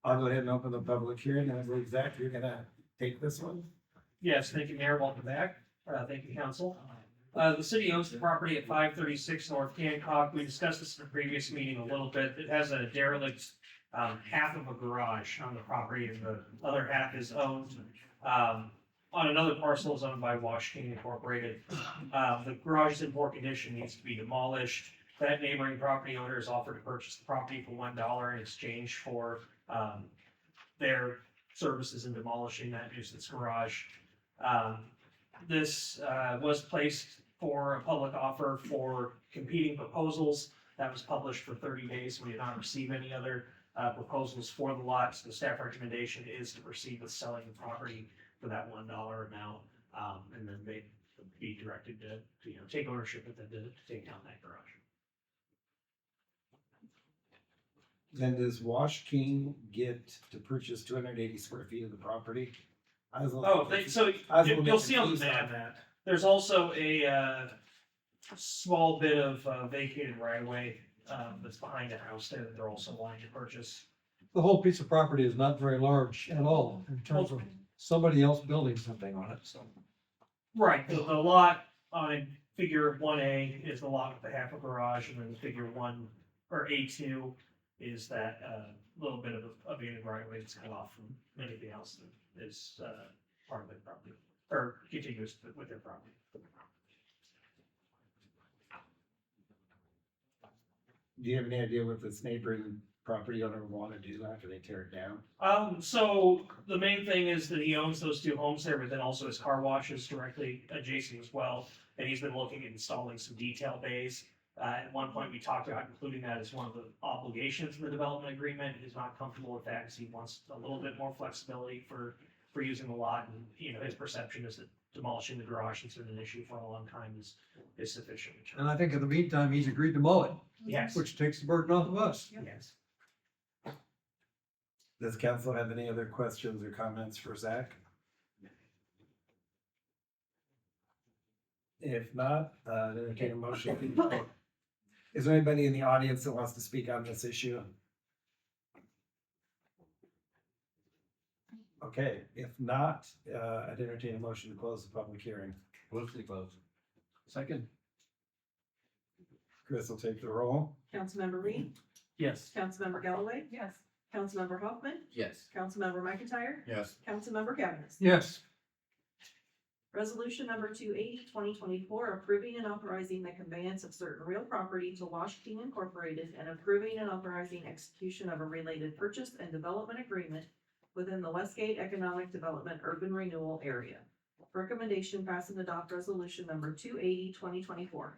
I'll go ahead and open the public hearing, and I believe Zach, you're gonna take this one? Yes, thank you, Mayor. Welcome back. Thank you, council. The city owns the property at 536 North Hancock. We discussed this in a previous meeting a little bit. It has a derelict, half of a garage on the property, and the other half is owned, on another parcel is owned by Washington Incorporated. The garage is in poor condition, needs to be demolished. That neighboring property owner has offered to purchase the property for $1 in exchange for, their services in demolishing that nuisance garage. This was placed for a public offer for competing proposals. That was published for 30 days. We did not receive any other proposals for the lots. The staff recommendation is to proceed with selling the property for that $1 amount, and then they be directed to take ownership of it, to take down that garage. Then does Wash King get to purchase 280 square feet of the property? I was a little So I was a little you'll bit see on the confused on map, there's also a small bit of vacated right of way that's behind the house there that they're also wanting to purchase. the whole piece of property is not very large at all in terms of somebody else building something on it, so. Right, the lot on figure 1A is the lot with the half a garage, and then figure 1, or A2 is that little bit of abandoned right of way that's cut off from anything else that is part of their property, or contiguous with their property. Do you have any idea what this neighboring property owner would want to do after they tear it down? So the main thing is that he owns those two homes there, but then also his car wash is directly adjacent as well. And he's been looking at installing some detail bays. At one point, we talked about including that as one of the obligations in the development agreement. He's not comfortable with that because he wants a little bit more flexibility for using the lot. And, you know, his perception is that demolishing the garage has been an issue for a long time is sufficient. And I think in the meantime, he's agreed to mow it, Yes. which takes the burden off of us. Yes. Does council have any other questions or comments for Zach? If not, entertain a motion. Is there anybody in the audience that wants to speak on this issue? Okay, if not, I'd entertain a motion to close the public hearing. Move to close. Second? Chris will take the roll. Councilmember Reed, Yes. Councilmember Galloway, Yes. Councilmember Hoffman, Yes. Councilmember McIntyre, Yes. Councilmember Cavan. Yes, Resolution number 280, 2024, approving and authorizing the conveyance of certain real property to Wash King Incorporated and approving and authorizing execution of a related purchase and development agreement within the Westgate Economic Development Urban Renewal Area. Recommendation pass and adopt resolution number 280, 2024.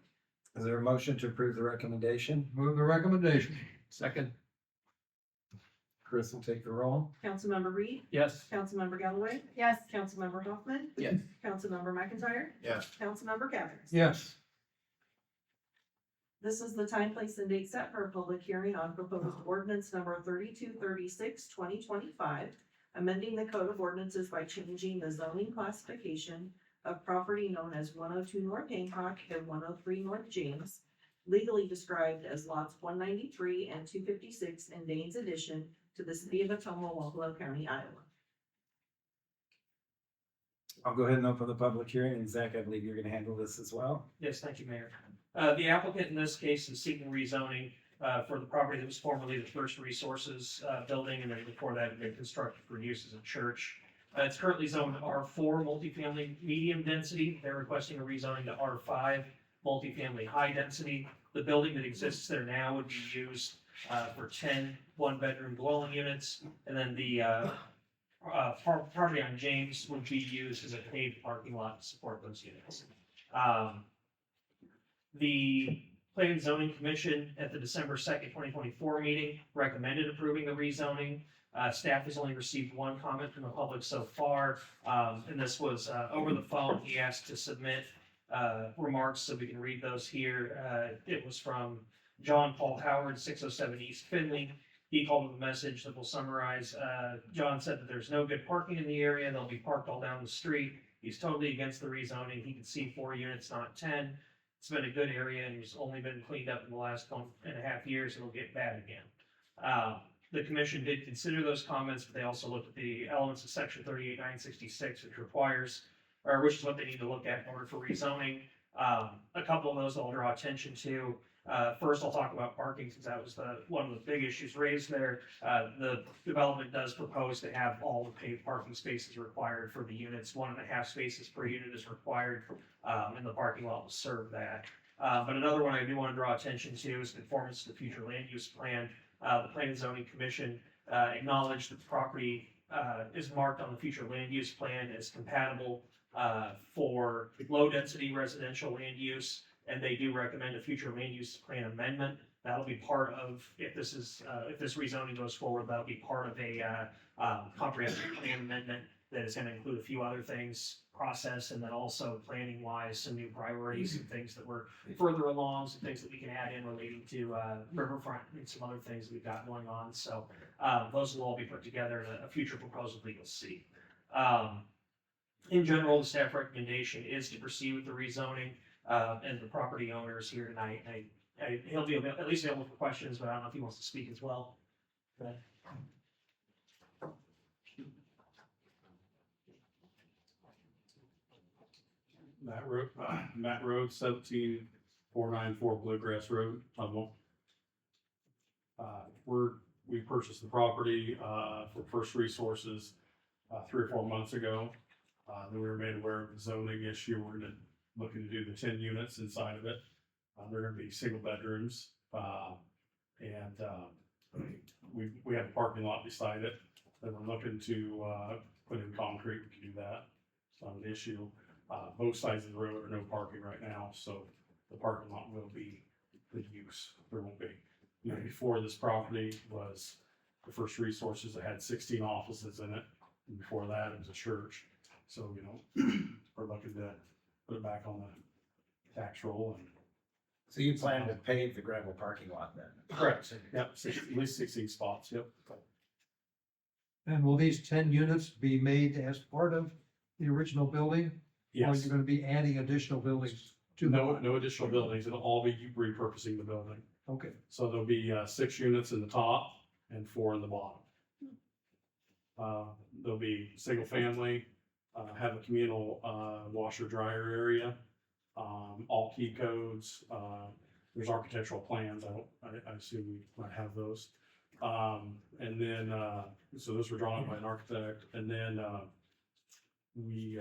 Is there a motion to approve the recommendation? move the recommendation. Second? Chris will take the roll. Councilmember Reed, Yes. Councilmember Galloway, Yes. Councilmember Hoffman, Yes. Councilmember McIntyre, Yes. Councilmember Cavan. Yes, This is the time, place, and date set for a public hearing on proposed ordinance number 3236, 2025, amending the code of ordinances by changing the zoning classification of property known as 102 North Hancock and 103 North James, legally described as lots 193 and 256 in Danes Addition, to the city of Ottumwa, Walpole County, Iowa. I'll go ahead and open the public hearing, and Zach, I believe you're gonna handle this as well. Yes, thank you, Mayor. The applicant in this case is seeking rezoning for the property that was formerly the First Resources building, and then before that had been constructed for use as a church. It's currently zoned R4 multifamily medium density. They're requesting a rezoning to R5 multifamily high density. The building that exists there now would be used for 10 one-bedroom dwelling units, and then the property on James would be used as a paved parking lot to support those units. The Planning and Zoning Commission at the December 2nd, 2024 meeting recommended approving the rezoning. Staff has only received one comment from the public so far, and this was over the phone. He asked to submit remarks so we can read those here. It was from John Paul Howard, 607 East Finley. He called with a message that we'll summarize. John said that there's no good parking in the area. They'll be parked all down the street. He's totally against the rezoning. He can see 4 units, not 10. It's been a good area and it's only been cleaned up in the last 1.5 years. It'll get bad again. The commission did consider those comments, but they also looked at the elements of section 38-966, which is what they need to look at in order for rezoning. A couple of those I'll draw attention to. First, I'll talk about parking since that was one of the big issues raised there. The development does propose to have all the paved parking spaces required for the units. 1.5 spaces per unit is required, and the parking lot will serve that. But another one I do want to draw attention to is conformance to the future land use plan. The Planning and Zoning Commission acknowledged that the property is marked on the future land use plan as compatible for low-density residential land use, and they do recommend a future land use plan amendment. That'll be part of, if this rezoning goes forward, that'll be part of a comprehensive plan amendment that is gonna include a few other things, process, and then also planning-wise, some new priorities and things that we're further along, some things that we can add in relating to riverfront and some other things that we've got going on. So those will all be put together in a future proposal that you'll see. In general, the staff recommendation is to proceed with the rezoning, and the property owner is here tonight. He'll be at least available for questions, but I don't know if he wants to speak as well. Go ahead. Matt Road, 17494 Bluegrass Road, Ottumwa. We purchased the property, for First Resources, 3 or 4 months ago. Then we were made aware of the zoning issue. We're looking to do the 10 units inside of it. They're gonna be single bedrooms. And, we have a parking lot beside it that we're looking to, put in concrete. We can do that. It's not an issue. Both sides of the road are no parking right now, so the parking lot will be the use. There won't be. You know, before this property was the First Resources that had 16 offices in it. And before that, it was a church. So, you know, we're looking to put it back on the tax roll and. So you plan to pave the gravel parking lot then? Correct. Yep, at least 16 spots, yep. And will these 10 units be made as part of the original building? Or Yes. you're gonna be adding additional buildings to the No, lot? no additional buildings. It'll all be repurposing the building. Okay, So there'll be 6 units in the top and 4 in the bottom. There'll be single family, have a communal washer dryer area, all key codes. There's architectural plans. I assume we might have those. And then, so those were drawn up by an architect. And then we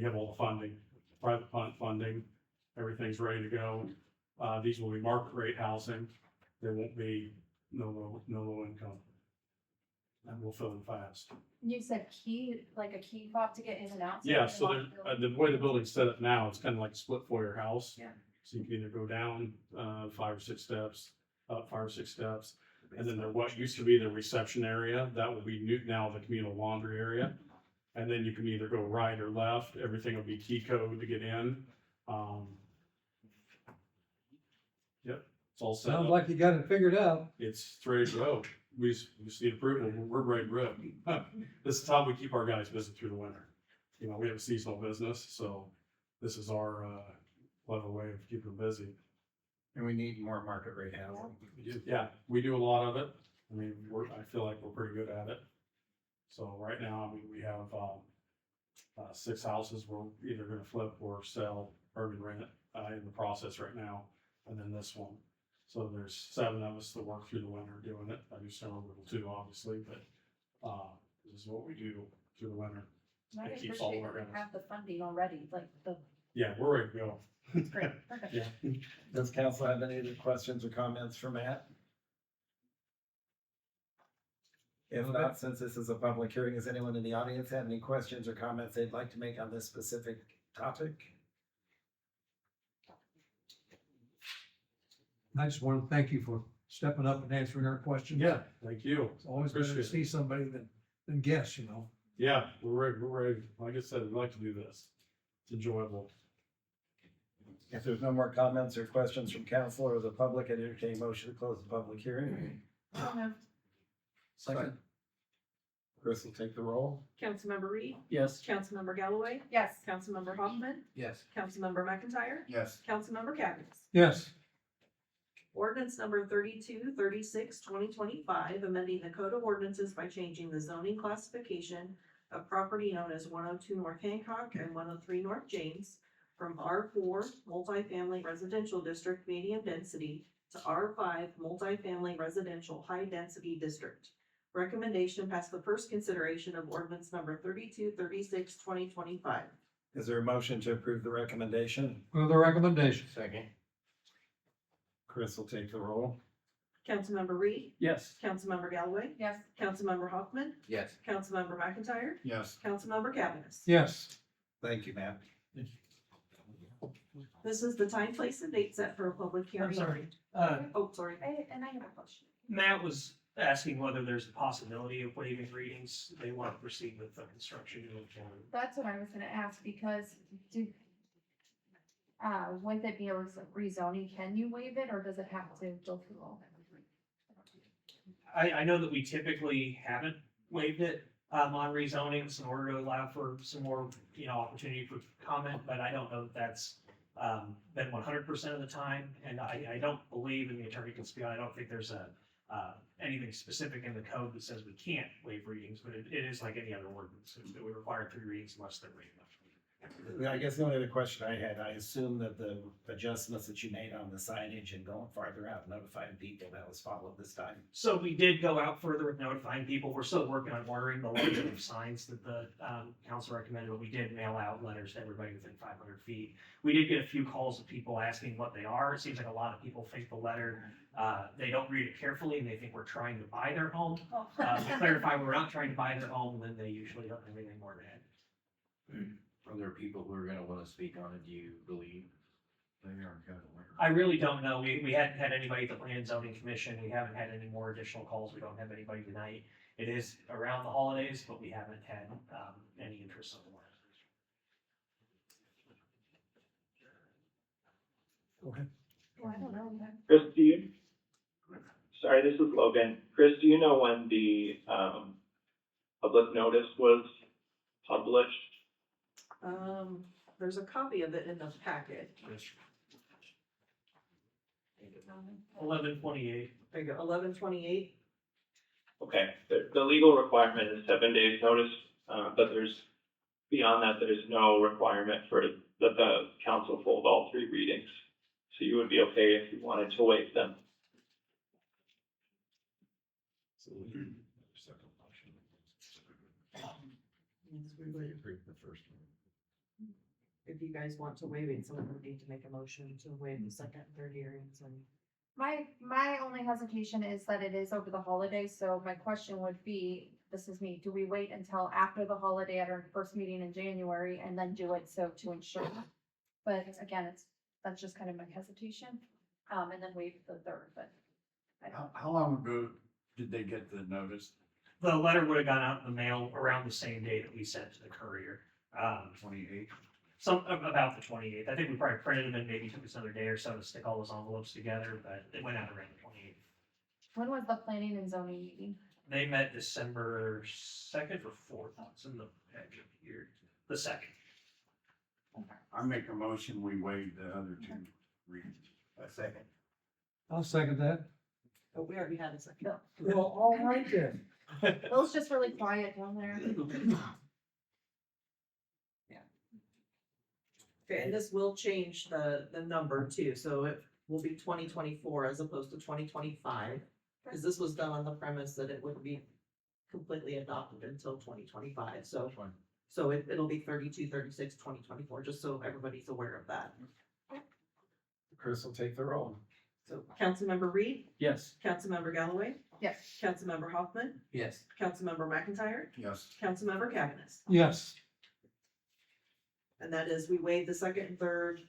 have all the funding, private funding. Everything's ready to go. These will be market rate housing. There won't be no low income. And we'll fill in fast. You said key, like a key fob to get in and out? Yeah, so the way the building's set up now, it's kind of like a split foyer house. Yeah. So you can either go down 5 or 6 steps, up 5 or 6 steps. And then what used to be the reception area, that will be new now, the communal laundry area. And then you can either go right or left. Everything will be key code to get in. Yep, it's all set sounds up. like you got it figured out. It's ready to go. We just need approval. We're ready to rip. This is how we keep our guys busy through the winter. You know, we have a seasonal business, so this is our clever way of keeping them busy. And we need more market rate housing. Yeah, we do a lot of it. I mean, I feel like we're pretty good at it. So right now, I mean, we have 6 houses we're either gonna flip or sell or rent in the process right now, and then this one. So there's 7 of us that work through the winter doing it. I do summer little too, obviously, but this is what we do through the winter. I It keeps all appreciate of our that we guys. have the funding already, like Yeah, we're ready to go. great, perfect. Yeah. Does council have any other questions or comments for Matt? If not, since this is a public hearing, does anyone in the audience have any questions or comments they'd like to make on this specific topic? I just want to thank you for stepping up and answering our questions. Yeah, thank you. It's always better to Appreciate it. see somebody than guess, you know. Yeah, we're ready. Like I said, we like to do this. It's enjoyable. If there's no more comments or questions from council or the public, I'd entertain a motion to close the public hearing. Second. Chris will take the roll. Councilmember Reed, Yes. Councilmember Galloway, Yes. Councilmember Hoffman, Yes. Councilmember McIntyre, Yes. Councilmember Cavanagh. Yes, Ordinance number 3236 2025, amending the code of ordinances by changing the zoning classification of property known as 102 North Hancock and 103 North James from R4 multifamily residential district medium density to R5 multifamily residential high density district. Recommendation passed the first consideration of ordinance number 3236 2025. Is there a motion to approve the recommendation? with the recommendation. Second. Chris will take the roll. Councilmember Reed, Yes. Councilmember Galloway, Yes. Councilmember Hoffman, Yes. Councilmember McIntyre, Yes. Councilmember Cavanagh. Yes, Thank you, Matt. This is the time, place, and date set for a public hearing. I'm sorry. Oh, sorry. And I have a question. Matt was asking whether there's a possibility of waiving readings. They want to proceed with the construction. That's what I was gonna ask, because wouldn't it be a rezoning, can you waive it, or does it have to go through all that? I know that we typically haven't waived it, on rezonings in order to allow for some more, opportunity for comment, but I don't know that that's, been 100% of the time, and I don't believe, and the attorney can speak, I don't think there's anything specific in the code that says we can't waive readings, but it is like any other ordinance, it would require 3 readings unless they're waived. I guess the only other question I had, I assume that the adjustments that you made on the signage and going farther out, notifying people, that was followed this time. So we did go out further with notifying people. We're still working on ordering the larger of signs that the council recommended, but we did mail out letters to everybody within 500 feet. We did get a few calls of people asking what they are. It seems like a lot of people think the letter, they don't read it carefully and they think we're trying to buy their home. To clarify, we're not trying to buy their home, then they usually don't have anything more to add. Are there people who are gonna wanna speak on it, do you believe? They are gonna. I really don't know. We hadn't had anybody at the Plan and Zoning Commission. We haven't had any more additional calls. We don't have anybody tonight. It is around the holidays, but we haven't had any interest so far. Oh, I don't know. Chris, sorry, this is Logan. Chris, do you know when the, public notice was published? There's a copy of it in the packet. 11/28. There you go, 11/28. Okay, the legal requirement is 7 days notice, but beyond that, there's no requirement for that the council hold all 3 readings. So you would be okay if you wanted to waive them. If you guys want to waive it, someone would need to make a motion to waive the second and third hearings and. My only hesitation is that it is over the holidays, so my question would be, this is me, do we wait until after the holiday at our first meeting in January and then do it so to ensure? But again, that's just kind of my hesitation, and then wait the third, but. I don't- How long ago did they get the notice? The letter would have gone out in the mail around the same day that we sent to the courier. 28? About the 28th. I think we probably printed them and maybe took us another day or so to stick all those envelopes together, but it went out around the 28th. When was the planning and zoning meeting? They met December 2nd or 4th. It's in the packet here. The 2nd. I make a motion, we waive the other 2 readings. A second. I'll second that. Oh, we already had a second. Well, all right then. It was just really quiet down there. Okay, and this will change the number too, so it will be 2024 as opposed to 2025. Because this was done on the premise that it wouldn't be completely adopted until 2025, so it'll be 32, 36, 2024, just so everybody's aware of that. Chris will take the roll. So Councilmember Reed, Yes. Councilmember Galloway, Yes. Councilmember Hoffman, Yes. Councilmember McIntyre, Yes. Councilmember Cavanagh. Yes, And that is, we waive the second and third,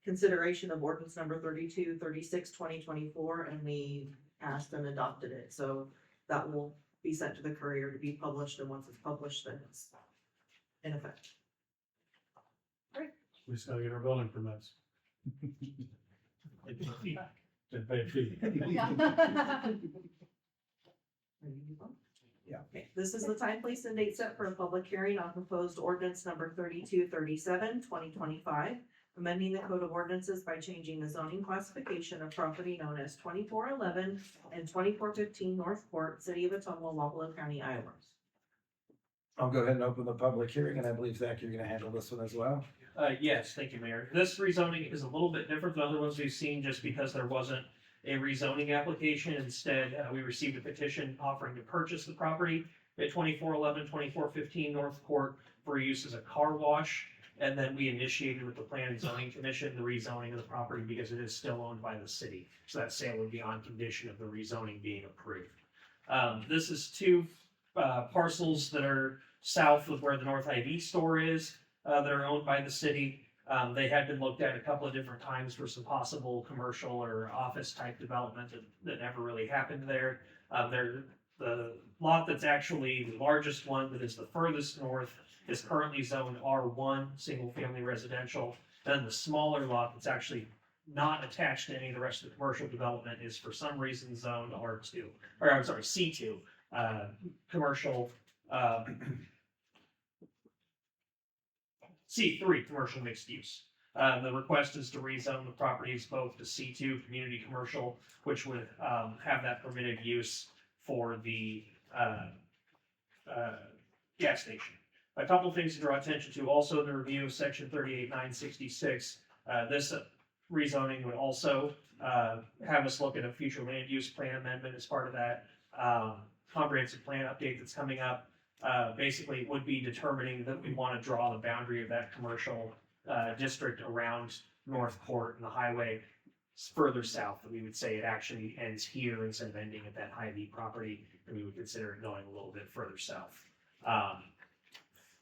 consideration of ordinance number 32, 36, 2024, and we passed and adopted it, so that will be sent to the courier to be published, and once it's published, then it's in effect. We just gotta get our building permits. And pay a fee. Yeah. Okay, this is the time, place, and date set for a public hearing on proposed ordinance number 3237, 2025, amending the code of ordinances by changing the zoning classification of property known as 2411 and 2415 North Court, City of Ottumwa, Wapello County, Iowa. I'll go ahead and open the public hearing, and I believe Zach, you're gonna handle this one as well. Yes, thank you, Mayor. This rezoning is a little bit different than other ones we've seen just because there wasn't a rezoning application. Instead, we received a petition offering to purchase the property at 2411, 2415 North Court for use as a car wash. And then we initiated with the Plan and Zoning Commission the rezoning of the property because it is still owned by the city. So that sale would be on condition of the rezoning being approved. This is 2 parcels that are south of where the North IV store is, that are owned by the city. They had been looked at a couple of different times for some possible commercial or office type development that never really happened there. The lot that's actually the largest one, that is the furthest north, is currently zoned R1, single family residential. Then the smaller lot that's actually not attached to any of the rest of the commercial development is for some reason zoned R2, or I'm sorry, C2, commercial, C3, commercial mixed use. The request is to rezone the properties both to C2, community commercial, which would have that permitted use for the gas station. a couple things to draw attention to, also the review of section 38-966. This rezoning would also, have us look at a future land use plan amendment as part of that, comprehensive plan update that's coming up. Basically would be determining that we want to draw the boundary of that commercial, district around North Court and the highway further south. And we would say it actually ends here instead of ending at that Hy-Vee property, and we would consider it going a little bit further south.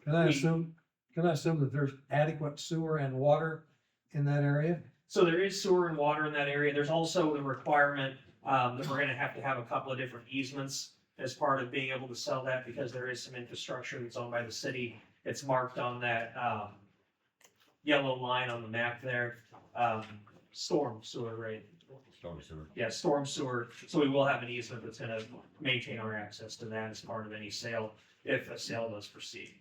Can I assume that there's adequate sewer and water in that area? So there is sewer and water in that area. There's also the requirement, that we're gonna have to have a couple of different easements as part of being able to sell that, because there is some infrastructure that's owned by the city. It's marked on that, yellow line on the map there. Storm sewer, right? Storm sewer. Yeah, storm sewer. So we will have an easement that's gonna maintain our access to that as part of any sale, if a sale does proceed.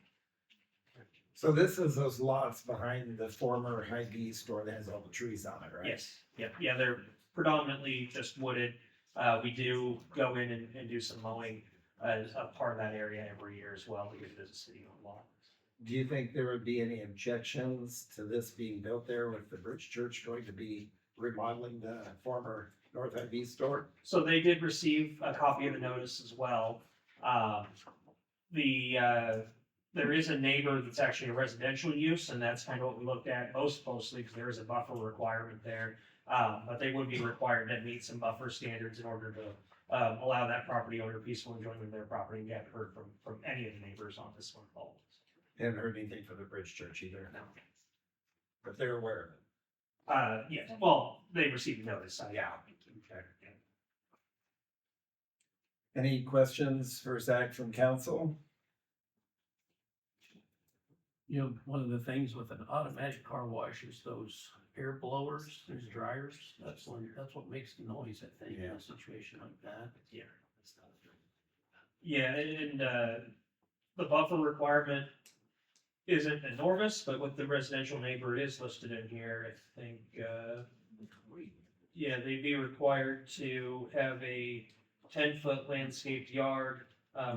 So this is those lots behind the former Hy-Vee store that has all the trees on it, right? Yes, yeah, they're predominantly just wooded. We do go in and do some mowing as a part of that area every year as well, because it is a city-owned lot. Do you think there would be any objections to this being built there with the Bridge Church going to be remodeling the former North Hy-Vee store? So they did receive a copy of the notice as well. There is a neighbor that's actually a residential use, and that's kind of what we looked at most closely, because there is a buffer requirement there. But they would be required to meet some buffer standards in order to allow that property owner peaceful enjoyment of their property. We haven't heard from any of the neighbors on this one call. Haven't heard anything from the Bridge Church either. No. But they're aware of it. Yes, well, they received notice, so yeah. Okay. Any questions for Zach from council? You know, one of the things with an automatic car wash is those air blowers, there's dryers, that's what makes the noise, I think, in a situation like that. Yeah. Yeah, and the buffer requirement isn't enormous, but with the residential neighbor, it is listed in here, I think, yeah, they'd be required to have a 10-foot landscaped yard,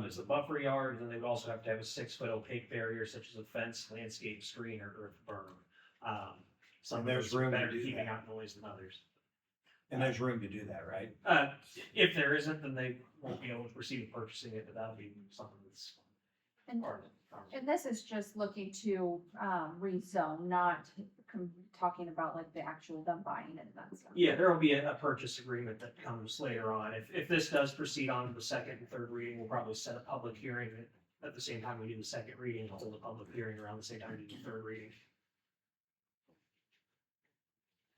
as a buffer yard, and then they would also have to have a 6-foot opaque barrier such as a fence, landscape screen, or earth berm. Some And of there's those are room to better do keeping that. out noise than others. And there's room to do that, right? If there isn't, then they won't be able to proceed with purchasing it, but that'll be something that's And, part of the conversation. and this is just looking to, rezone, not talking about like the actual them buying it and that stuff. Yeah, there will be a purchase agreement that comes later on. If this does proceed on to the second and third reading, we'll probably set a public hearing at the same time we do the second reading, and hold a public hearing around the same time we do the third reading.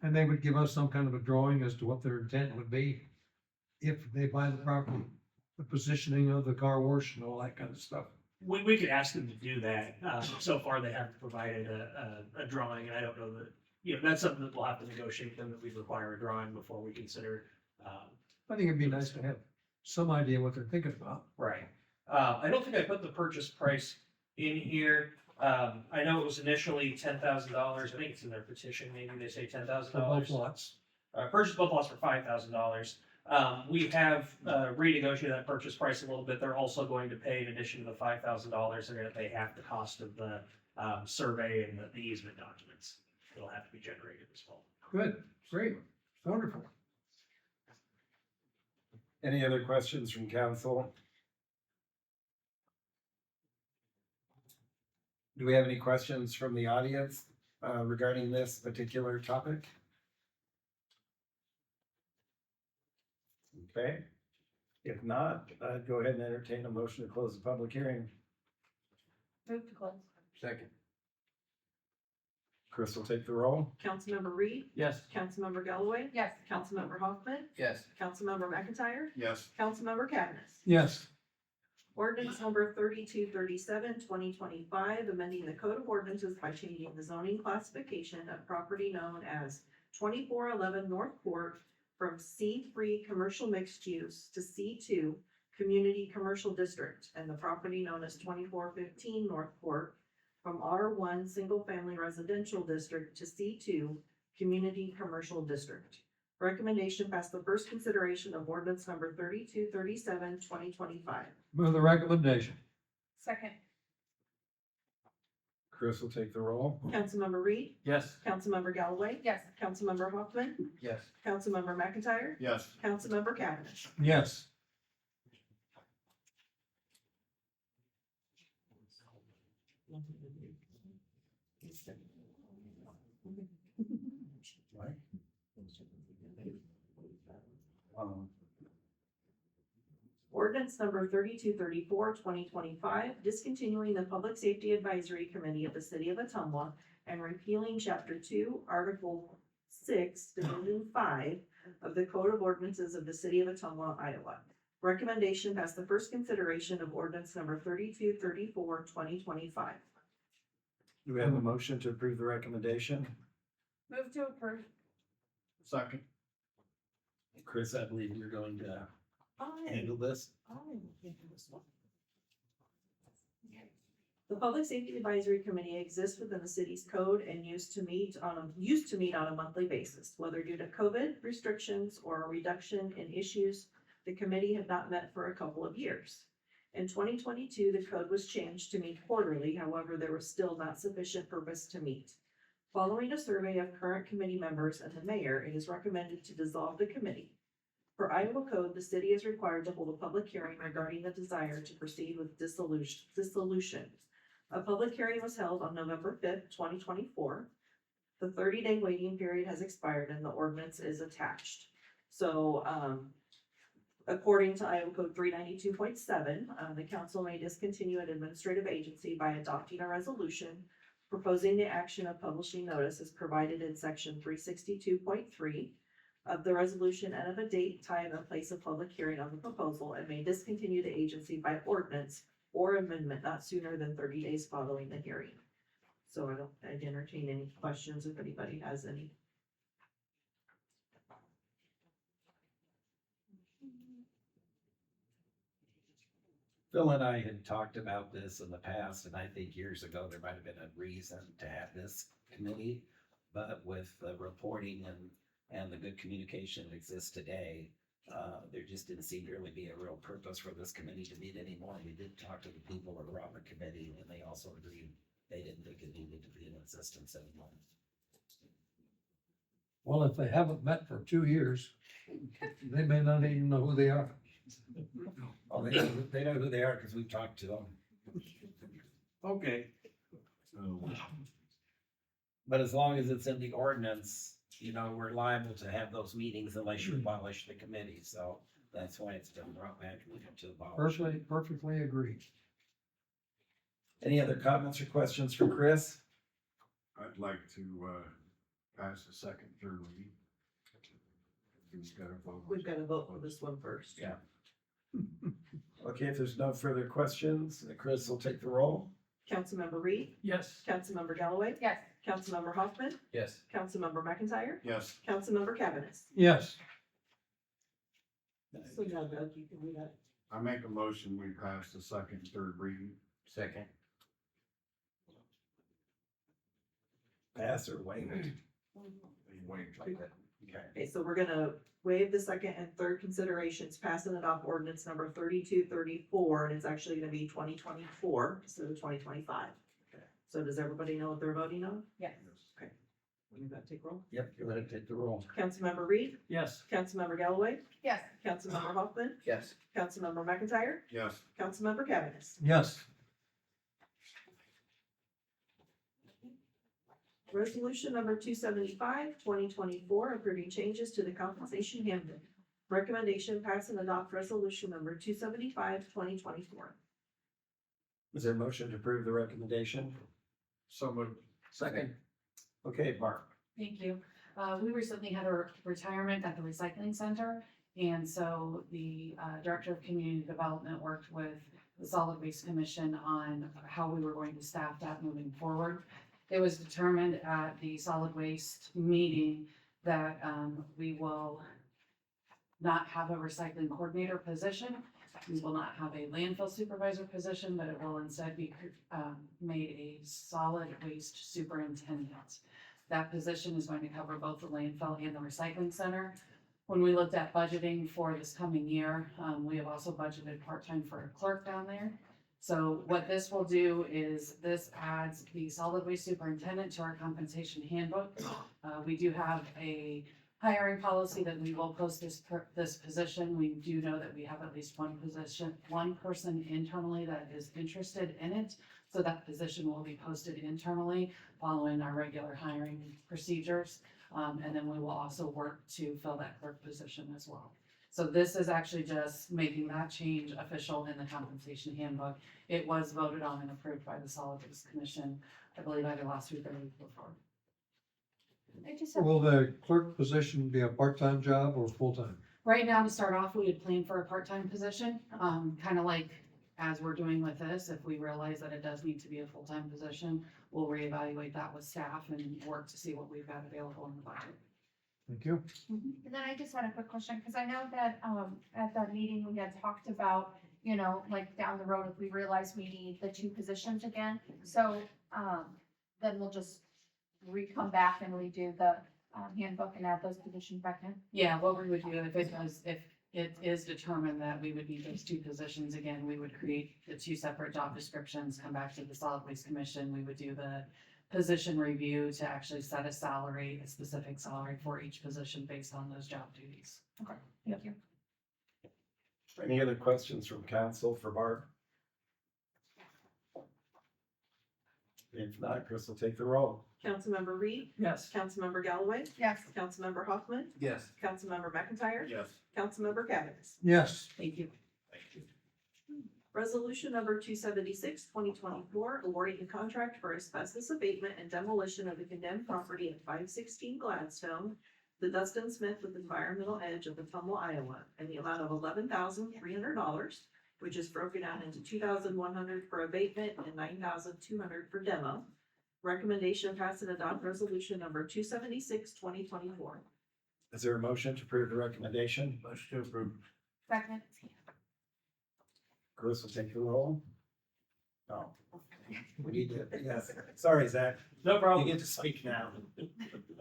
And they would give us some kind of a drawing as to what their intent would be if they buy the property, the positioning of the car wash and all that kind of stuff. We could ask them to do that. So far, they haven't provided a drawing, and I don't know that, you know, that's something that we'll have to negotiate with them, that we require a drawing before we consider. I think it'd be nice to have some idea what they're thinking about. Right. I don't think I put the purchase price in here. I know it was initially $10,000. I think it's in their petition, maybe they say $10,000. For both lots. Purchase both lots for $5,000. We have renegotiated that purchase price a little bit. They're also going to pay, in addition to the $5,000, they're gonna pay half the cost of the survey and the easement documents. It'll have to be generated as well. Good, great, wonderful. Any other questions from council? Do we have any questions from the audience regarding this particular topic? Okay, if not, I'd go ahead and entertain a motion to close the public hearing. Move to close. Second. Chris will take the roll. Councilmember Reed, Yes. Councilmember Galloway, Yes. Councilmember Hoffman, Yes. Councilmember McIntyre, Yes. Councilmember Cavanagh. Yes, Ordinance number 3237, 2025, amending the code of ordinances by changing the zoning classification of property known as 2411 North Court from C3 Commercial Mixed Use to C2 Community Commercial District, and the property known as 2415 North Court from R1 Single Family Residential District to C2 Community Commercial District. Recommendation passed the first consideration of ordinance number 3237, 2025. move the recommendation. Second. Chris will take the roll. Councilmember Reed, Yes. Councilmember Galloway, Yes. Councilmember Hoffman, Yes. Councilmember McIntyre, Yes. Councilmember Cavanagh. Yes. Ordinance number 3234, 2025, discontinuing the Public Safety Advisory Committee of the City of Ottumwa and repealing Chapter 2, Article 6, Division 5 of the Code of Ordinances of the City of Ottumwa, Iowa. Recommendation passed the first consideration of ordinance number 3234, 2025. Do we have a motion to approve the recommendation? Move to approve. Second. Chris, I believe you're going to handle this. The Public Safety Advisory Committee exists within the city's code and used to meet on a monthly basis. Whether due to COVID restrictions or a reduction in issues, the committee had not met for a couple of years. In 2022, the code was changed to meet quarterly, however, there was still not sufficient purpose to meet. Following a survey of current committee members and the mayor, it is recommended to dissolve the committee. Per Iowa code, the city is required to hold a public hearing regarding the desire to proceed with dissolution. A public hearing was held on November 5th, 2024. The 30-day waiting period has expired and the ordinance is attached. So, according to Iowa Code 392.7, the council may discontinue an administrative agency by adopting a resolution proposing the action of publishing notice as provided in section 362.3 of the resolution and of a date, time, and place of public hearing on the proposal, and may discontinue the agency by ordinance or amendment not sooner than 30 days following the hearing. So I'd entertain any questions if anybody has any. Phil and I had talked about this in the past, and I think years ago, there might have been a reason to have this committee. But with the reporting and the good communication that exists today, there just didn't seem to really be a real purpose for this committee to meet anymore. We did talk to the people that were on the committee, and they also agreed they didn't think it needed to be in existence anymore. Well, if they haven't met for 2 years, they may not even know who they are. Oh, they know who they are because we've talked to them. Okay. But as long as it's in the ordinance, you know, we're liable to have those meetings unless you abolish the committee, so that's why it's been brought back to abolish. Perfectly agreed. Any other comments or questions for Chris? I'd like to, pass the second, third reading. We've got to vote. We've got to vote for this one first. Yeah. Okay, if there's no further questions, Chris will take the roll. Councilmember Reed, Yes. Councilmember Galloway, Yes. Councilmember Hoffman, Yes. Councilmember McIntyre, Yes. Councilmember Cavanagh. Yes. So now, Doug, you can read that. I make a motion, we pass the second, third reading. Second. Pass or waive it? Wait, like that. Okay. Okay, so we're gonna waive the second and third considerations, pass and adopt ordinance number 3234, and it's actually gonna be 2024 instead of 2025. Okay. So does everybody know what they're voting on? Yes. You got to take roll? Yep, go ahead and take the roll. Councilmember Reed, Yes. Councilmember Galloway, Yes. Councilmember Hoffman, Yes. Councilmember McIntyre, Yes. Councilmember Cavanagh. Yes. Resolution number 275, 2024, approving changes to the compensation handbook. Recommendation pass and adopt resolution number 275, 2024. Is there a motion to approve the recommendation? So moved. Second. Okay, Mark. Thank you. We recently had a retirement at the recycling center. And so the Director of Community Development worked with the Solid Waste Commission on how we were going to staff that moving forward. It was determined at the solid waste meeting that we will not have a recycling coordinator position. We will not have a landfill supervisor position, but it will instead be made a solid waste superintendent. That position is going to cover both the landfill and the recycling center. When we looked at budgeting for this coming year, we have also budgeted part-time for a clerk down there. So what this will do is this adds the solid waste superintendent to our compensation handbook. We do have a hiring policy that we will post this position. We do know that we have at least one person internally that is interested in it. So that position will be posted internally following our regular hiring procedures. And then we will also work to fill that clerk position as well. So this is actually just making that change official in the compensation handbook. It was voted on and approved by the Solid Waste Commission, I believe either last week or the week before. I just have, Will the clerk position be a part-time job or full-time? Right now, to start off, we had planned for a part-time position, kind of like as we're doing with this, if we realize that it does need to be a full-time position, we'll reevaluate that with staff and work to see what we've got available in the budget. Thank you. and then I just had a quick question, because I know that, at that meeting, we had talked about, you know, like down the road, if we realize we need the 2 positions again, so, then we'll just come back and redo the, handbook and add those positions back in. Yeah, what we would do if it is determined that we would need those 2 positions again, we would create the 2 separate job descriptions, come back to the Solid Waste Commission, we would do the position review to actually set a salary, a specific salary for each position based on those job duties. Thank you. Any other questions from council for Barb? If not, Chris will take the roll. Councilmember Reed, Yes. Councilmember Galloway, Yes. Councilmember Hoffman, Yes. Councilmember McIntyre, Yes. Councilmember Cavanagh. Yes. Thank you. Thank you. Resolution number 276, 2024, awarding a contract for asbestos abatement and demolition of the condemned property at 516 Gladstone, the Dustin Smith with Environmental Edge of Ottumwa, Iowa, in the amount of $11,300, which is broken out into $2,100 for abatement and $9,200 for demo. Recommendation pass and adopt resolution number 276, 2024. Is there a motion to approve the recommendation? Motion to approve. Second. Chris will take the roll. No. We need to, yes. Sorry, Zach. No You problem. get to speak now.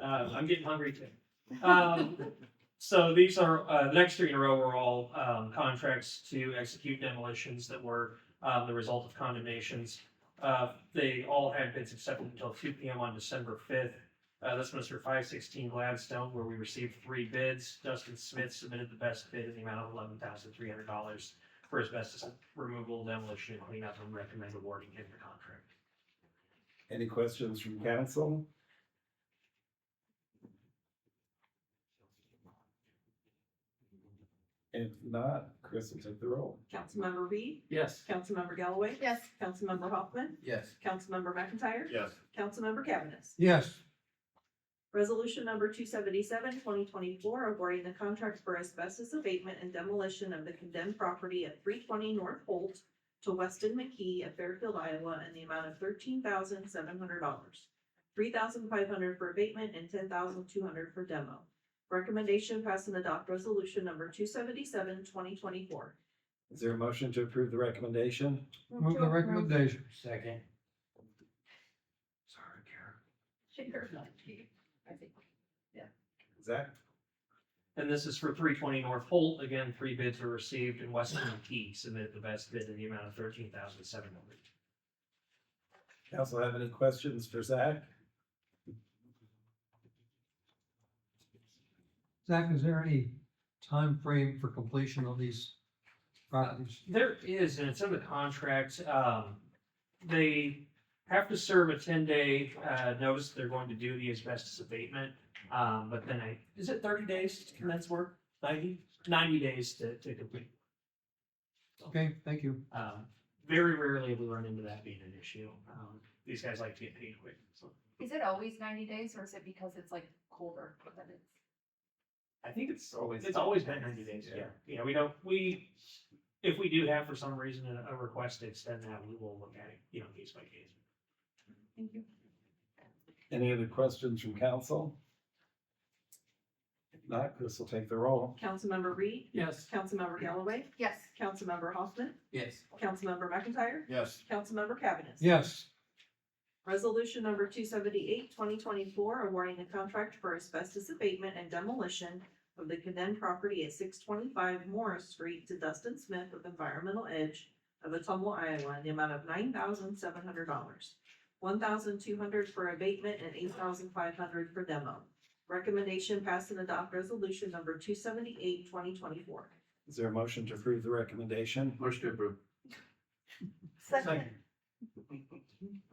I'm getting hungry too. So these are, the next 3 in a row are all, contracts to execute demolitions that were, the result of condemnations. They all had bids accepted until 2 p.m. on December 5th. This was for 516 Gladstone, where we received 3 bids. Dustin Smith submitted the best bid in the amount of $11,300 for asbestos removal, demolition, and cleanup, and recommend awarding him the contract. Any questions from council? If not, Chris will take the roll. Councilmember Reed, Yes. Councilmember Galloway, Yes. Councilmember Hoffman, Yes. Councilmember McIntyre, Yes. Councilmember Cavanagh. Yes. Resolution number 277, 2024, awarding the contract for asbestos abatement and demolition of the condemned property at 320 North Holt to Weston McKee at Fairfield, Iowa, in the amount of $13,700. $3,500 for abatement and $10,200 for demo. Recommendation pass and adopt resolution number 277, 2024. Is there a motion to approve the recommendation? Move the recommendation. Second. Sorry, Karen. I think. Zach? And this is for 320 North Holt. Again, 3 bids were received, and Weston McKee submitted the best bid in the amount of $13,700. Council have any questions for Zach? Zach, is there any time frame for completion of these properties? There is, and it's in the contract. They have to serve a 10-day notice they're going to do the asbestos abatement. But then is it 30 days to commence work? 90 days to complete. Okay, thank you. Very rarely we run into that being an issue. These guys like to get paid quick, so. Is it always 90 days, or is it because it's like colder? That it's- I think it's always been 90 days, yeah. You know, if we do have for some reason a request to extend that, we will look at it, case by case. Thank you. Any other questions from council? If not, Chris will take the roll. Councilmember Reed, Yes. Councilmember Galloway, Yes. Councilmember Hoffman, Yes. Councilmember McIntyre, Yes. Councilmember Cavanagh. Yes. Resolution number 278, 2024, awarding a contract for asbestos abatement and demolition of the condemned property at 625 Morris Street to Dustin Smith with Environmental Edge of Ottumwa, Iowa, in the amount of $9,700. $1,200 for abatement and $8,500 for demo. Recommendation pass and adopt resolution number 278, 2024. Is there a motion to approve the recommendation? Motion to approve. Second.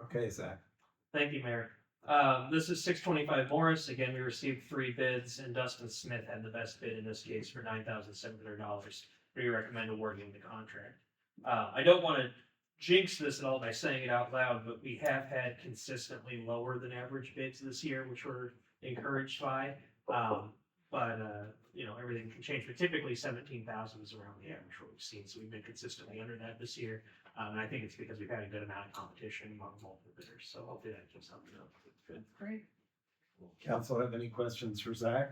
Okay, Zach. Thank you, Mayor. This is 625 Morris. Again, we received 3 bids and Dustin Smith had the best bid in this case for $9,700. We recommend awarding the contract. I don't want to jinx this at all by saying it out loud, but we have had consistently lower than average bids this year, which we're encouraged by. You know, everything can change, but typically 17,000 is around the average what we've seen. So we've been consistently under that this year. And I think it's because we've had a good amount of competition among multiple bidders. So hopefully that keeps helping out. Good. Great. Council have any questions for Zach?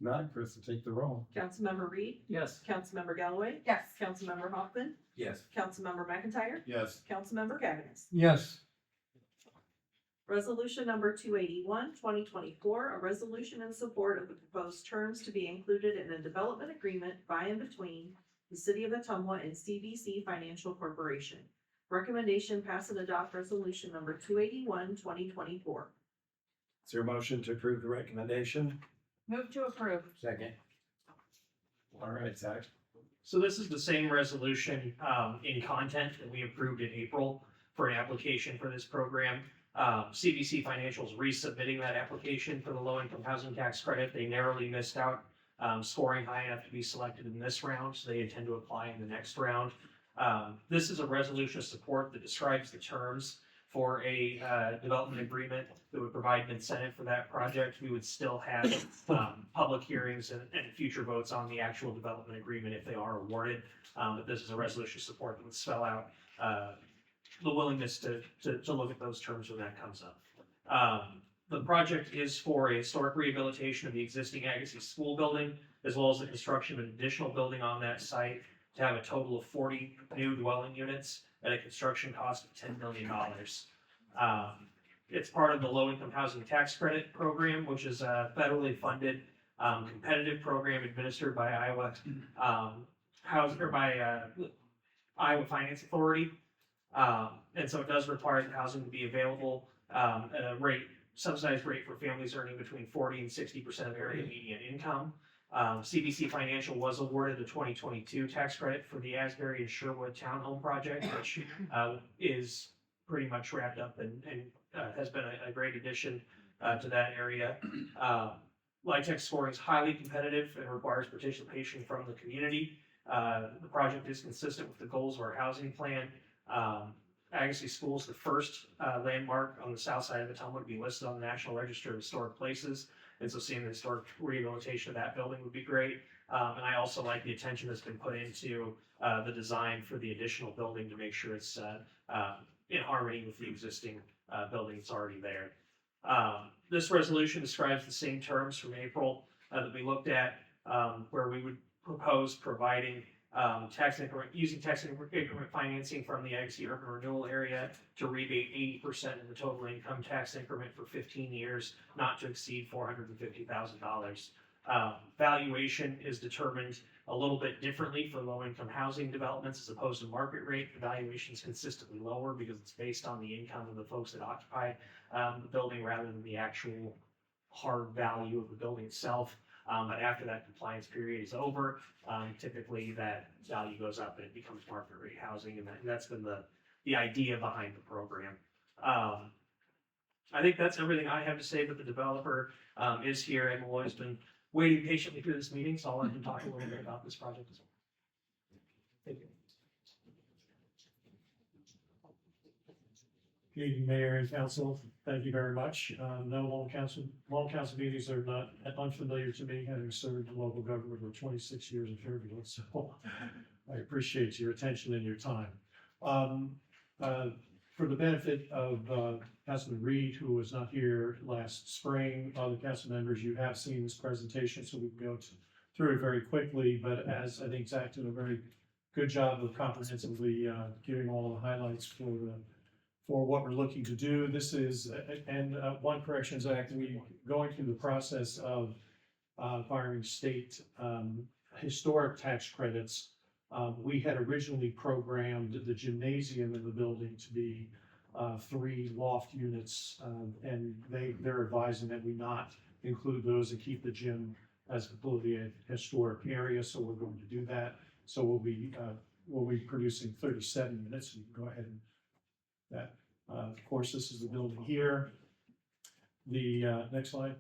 None, Chris will take the roll. Councilmember Reed, Yes. Councilmember Galloway, Yes. Councilmember Hoffman, Yes. Councilmember McIntyre, Yes. Councilmember Cavanagh. Yes. Resolution number 281, 2024, a resolution in support of the proposed terms to be included in a development agreement by and between the City of Ottumwa and CBC Financial Corporation. Recommendation pass and adopt resolution number 281, 2024. Is there a motion to approve the recommendation? Move to approve. Second. All right, Zach. So this is the same resolution in content that we approved in April for an application for this program. CBC Financial is resubmitting that application for the low-income housing tax credit. They narrowly missed out, scoring high enough to be selected in this round, so they intend to apply in the next round. This is a resolution of support that describes the terms for a development agreement that would provide an incentive for that project. We would still have public hearings and future votes on the actual development agreement if they are awarded. But this is a resolution of support that would spell out the willingness to look at those terms when that comes up. The project is for a historic rehabilitation of the existing Agassiz School building, as well as the construction of an additional building on that site to have a total of 40 new dwelling units at a construction cost of $10 million. It's part of the low-income housing tax credit program, which is a federally funded competitive program administered by Iowa Iowa Finance Authority. And so it does require the housing to be available at a subsidized rate for families earning between 40 and 60% of area median income. CBC Financial was awarded the 2022 tax credit for the Asbury and Sherwood Townhome project, which is pretty much wrapped up and has been a great addition to that area. LIHTC scoring is highly competitive and requires participation from the community. The project is consistent with the goals of our housing plan. Agassiz School is the first landmark on the south side of Ottumwa to be listed on the National Register of Historic Places. And so seeing the historic rehabilitation of that building would be great. And I also like the attention that's been put into the design for the additional building to make sure it's in harmony with the existing building that's already there. This resolution describes the same terms from April that we looked at, where we would propose providing using tax increment financing from the Agassiz Urban Renewal Area to rebate 80% of the total income tax increment for 15 years, not to exceed $450,000. Valuation is determined a little bit differently for low-income housing developments as opposed to market rate. The valuation is consistently lower because it's based on the income of the folks that occupy the building rather than the actual hard value of the building itself. But after that compliance period is over, typically that value goes up and it becomes market rate housing, and that's been the idea behind the program. I think that's everything I have to say, but the developer is here and Malloy's been waiting patiently through this meeting, so I'll let him talk a little bit about this project as well. Thank you. Good evening, Mayor and Council. Thank you very much. No, long council meetings are not unfamiliar to me, having served in local government for 26 years in Fairfield. So I appreciate your attention and your time. For the benefit of Councilman Reed, who was not here last spring, other council members, you have seen this presentation, so we can go through it very quickly. But as I think Zach did a very good job of comprehensively giving all the highlights for what we're looking to do. This is, and one correction, Zach, we going through the process of acquiring state, historic tax credits. We had originally programmed the gymnasium in the building to be 3 loft units, and they're advising that we not include those and keep the gym as completely a historic area, so we're going to do that. So we'll be producing 37 units, so you can go ahead and that. Of course, this is the building here. The next slide.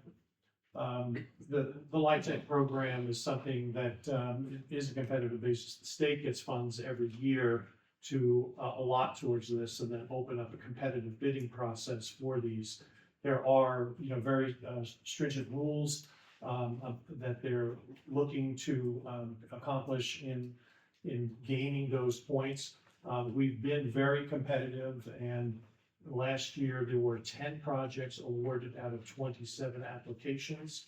The LIHTC program is something that is a competitive basis. The state gets funds every year to allot towards this and then open up a competitive bidding process for these. There are, very stringent rules that they're looking to accomplish in gaining those points. We've been very competitive, and last year there were 10 projects awarded out of 27 applications.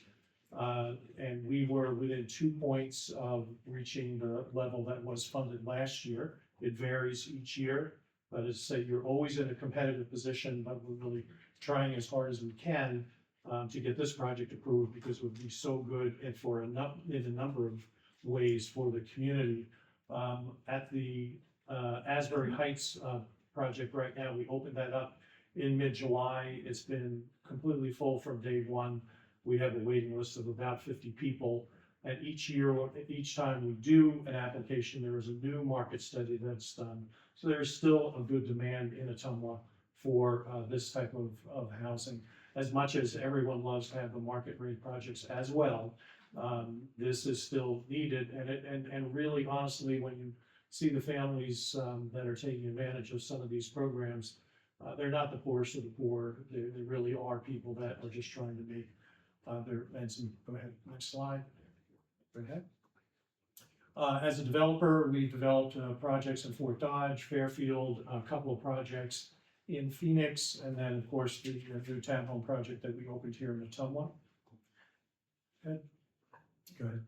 And we were within 2 points of reaching the level that was funded last year. It varies each year, but as I say, you're always in a competitive position, but we're really trying as hard as we can to get this project approved, because it would be so good and in a number of ways for the community. At the Asbury Heights project right now, we opened that up in mid-July. It's been completely full from day one. We have a waiting list of about 50 people. And each year, each time we do an application, there is a new market study that's done. So there's still a good demand in Ottumwa for this type of housing. As much as everyone loves to have the market rate projects as well, this is still needed. And really, honestly, when you see the families that are taking advantage of some of these programs, they're not the poorest of the poor. They really are people that are just trying to make their ends meet. Go ahead, next slide. Go ahead. As a developer, we've developed projects in Fort Dodge, Fairfield, a couple of projects in Phoenix, and then, of course, the new townhome project that we opened here in Ottumwa. Good. Go ahead.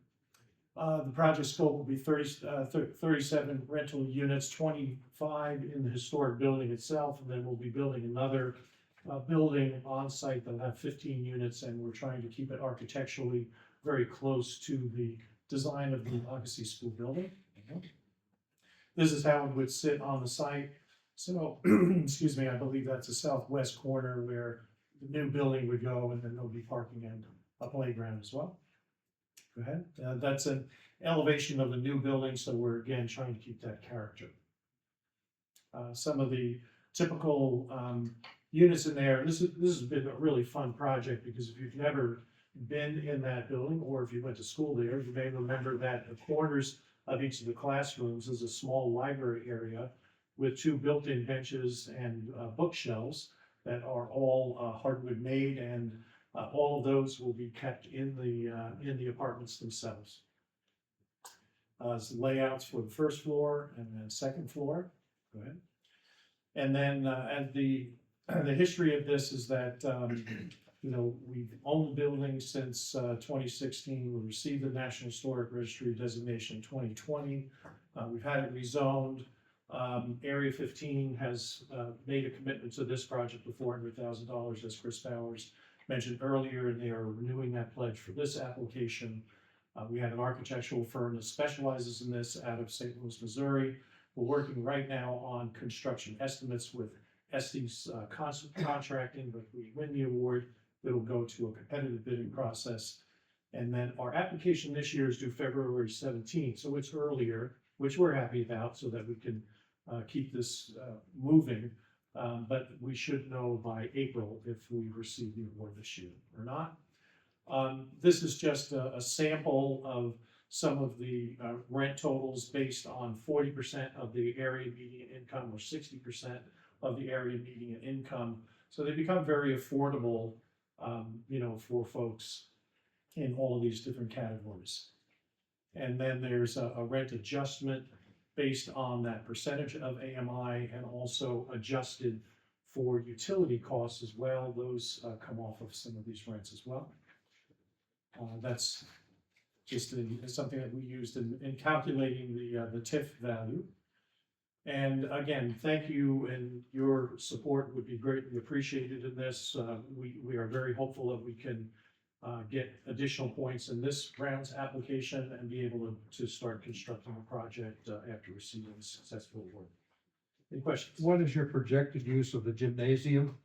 The project scope will be 37 rental units, 25 in the historic building itself, and then we'll be building another building on site that'll have 15 units, and we're trying to keep it architecturally very close to the design of the Legacy School building. This is how it would sit on the site. So, excuse me, I believe that's the southwest corner where the new building would go, and then there'll be parking and a playground as well. Go ahead. That's an elevation of the new building, so we're again trying to keep that character. Some of the typical units in there. This has been a really fun project, because if you've never been in that building, or if you went to school there, you may remember that the corners of each of the classrooms is a small library area with 2 built-in benches and bookshelves that are all hardwood made, and all of those will be kept in the apartments themselves. Some layouts for the first floor and then second floor. Go ahead. And then the history of this is that we've owned the building since 2016. We received the National Historic Registry designation in 2020. We've had it rezoned. Area 15 has made a commitment to this project of $400,000, as Chris Bowers mentioned earlier, and they are renewing that pledge for this application. We have an architectural firm that specializes in this out of St. Louis, Missouri. We're working right now on construction estimates with Estes Contracting, but we win the award, it'll go to a competitive bidding process. And then our application this year is due February 17th, so it's earlier, which we're happy about, so that we can keep this moving. But we should know by April if we receive the award this year or not. This is just a sample of some of the rent totals based on 40% of the area median income or 60% of the area median income. So they become very affordable, for folks in all of these different categories. And then there's a rent adjustment based on that percentage of AMI, and also adjusted for utility costs as well. Those come off of some of these rents as well. That's just something that we used in calculating the TIF value. And again, thank you, and your support would be greatly appreciated in this. We are very hopeful that we can get additional points in this round's application and be able to start constructing the project after receiving a successful award. Any questions? What is your projected use of the gymnasium?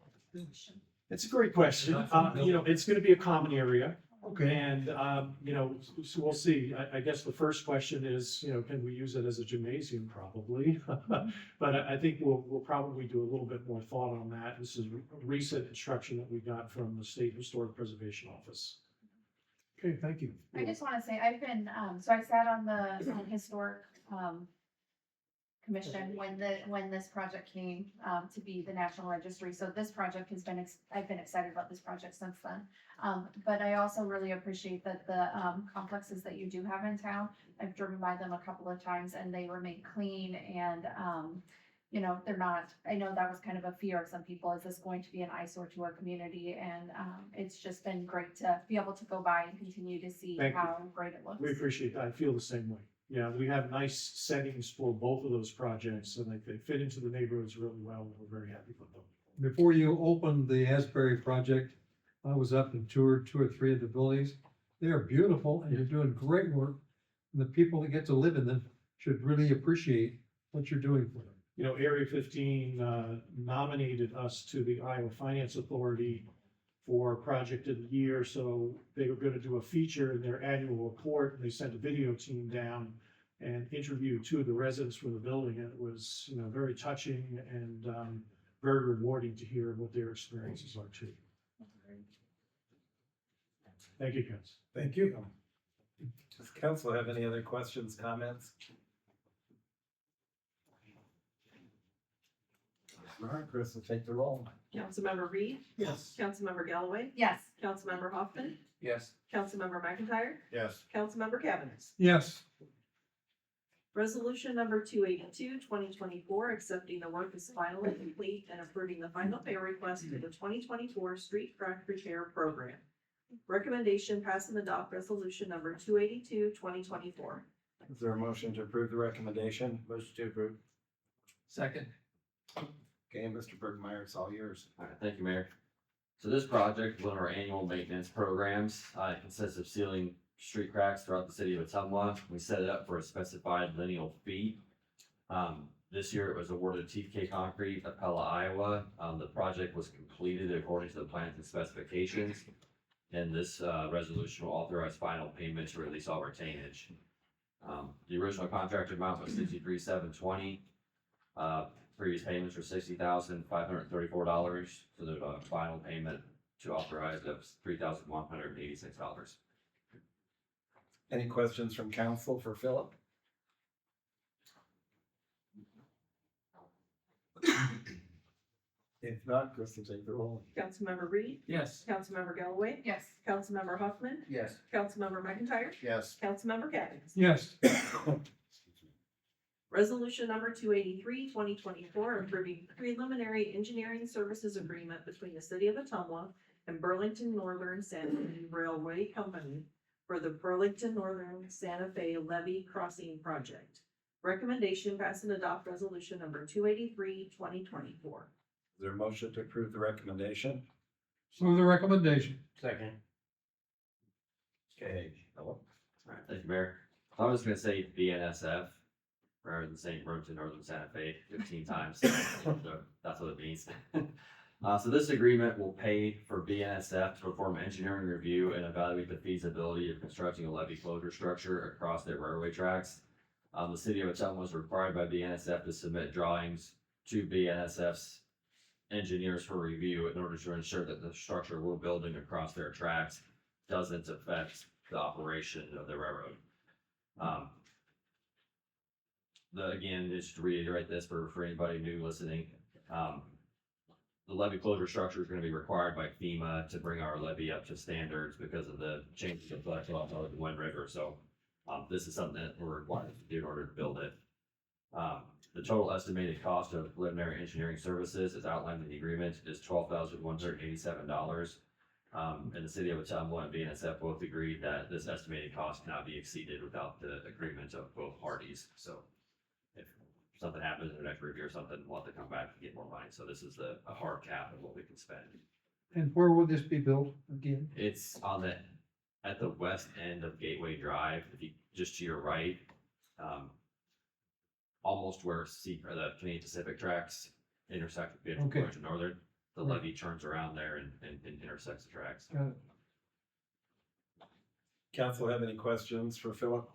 It's a great question. It's gonna be a common area. Okay. And, so we'll see. I guess the first question is, can we use it as a gymnasium? Probably. But I think we'll probably do a little bit more thought on that. This is recent instruction that we got from the State Historic Preservation Office. Okay, thank you. I just wanna say, I've been, so I sat on the historic, commission when this project came, to be the National Registry. So this project has been, I've been excited about this project since then. But I also really appreciate that the, complexes that you do have in town, I've driven by them a couple of times and they remain clean and, they're not, I know that was kind of a fear of some people, is this going to be an eyesore to our community? And, it's just been great to be able to go by and continue to see Thank you. how great it looks. We appreciate that. I feel the same way. Yeah, we have nice settings for both of those projects and they fit into the neighborhoods really well. And we're very happy with them. Before you opened the Asbury project, I was up and toured 2 or 3 of the buildings. They are beautiful and you're doing great work. And the people that get to live in them should really appreciate what you're doing for them. Area 15 nominated us to the Iowa Finance Authority for Project of the Year. So they were going to do a feature in their annual report. And they sent a video team down and interviewed 2 of the residents from the building. And it was, very touching and very rewarding to hear what their experiences are too. Thank you, guys. Thank you. Does council have any other questions, comments? All right, Chris will take the roll. Councilmember Reed, Yes. Councilmember Galloway, Yes. Councilmember Hoffman, Yes. Councilmember McIntyre, Yes. Councilmember Cavan. Yes, Resolution number 282, 2024, accepting the work as finally complete and approving the final pay request for the 2024 street crack repair program. Recommendation pass and adopt resolution number 282, 2024. Is there a motion to approve the recommendation? Motion to approve. Second. Okay, Mr. Bergmeyer, it's all yours. All right, thank you, Mayor. So this project is one of our annual maintenance programs. It consists of sealing street cracks throughout the city of Ottumwa. We set it up for a specified lineal fee. This year it was awarded TK Concrete of Pella, Iowa. The project was completed according to the plans and specifications. And this resolution will authorize final payment to release all retainage. The original contract amount was $63,720. Previous payments were $60,534. So there's a final payment to authorize of $3,186. Any questions from council for Philip? If not, Chris will take the roll. Councilmember Reed, Yes. Councilmember Galloway, Yes. Councilmember Hoffman, Yes. Councilmember McIntyre, Yes. Councilmember Cavan. yes, Resolution number 283, 2024, approving preliminary engineering services agreement between the city of Ottumwa and Burlington Northern Santa Fe Railway Company for the Burlington Northern Santa Fe Levee Crossing Project. Recommendation pass and adopt resolution number 283, 2024. Is there a motion to approve the recommendation? so the recommendation. Second. Okay, Philip. Alright, thank you, Mayor. I was gonna say BNSF rather than saying Burlington Northern Santa Fe 15 times. So that's what it means. So this agreement will pay for BNSF to perform engineering review and evaluate the feasibility of constructing a levee closure structure across their railway tracks. The city of Ottumwa was required by BNSF to submit drawings to BNSF's engineers for review in order to ensure that the structure we're building across their tracks doesn't affect the operation of the railroad. Again, just to reiterate this for anybody new listening, the levee closure structure is gonna be required by FEMA to bring our levee up to standards because of the changes of flood off of the Wind River, so, this is something that we're required to do in order to build it. The total estimated cost of preliminary engineering services as outlined in the agreement is $12,187. And the city of Ottumwa and BNSF both agreed that this estimated cost cannot be exceeded without the agreement of both parties, so if something happens in the next review or something, we'll have to come back and get more money. So this is a hard cap of what we can spend. And where will this be built again? It's on the, at the west end of Gateway Drive, if you, just to your right. Almost where or the Canadian Pacific tracks intersect with Okay. Orange and Northern. The Right. levee turns around there and intersects the tracks. Got it. Council have any questions for Philip?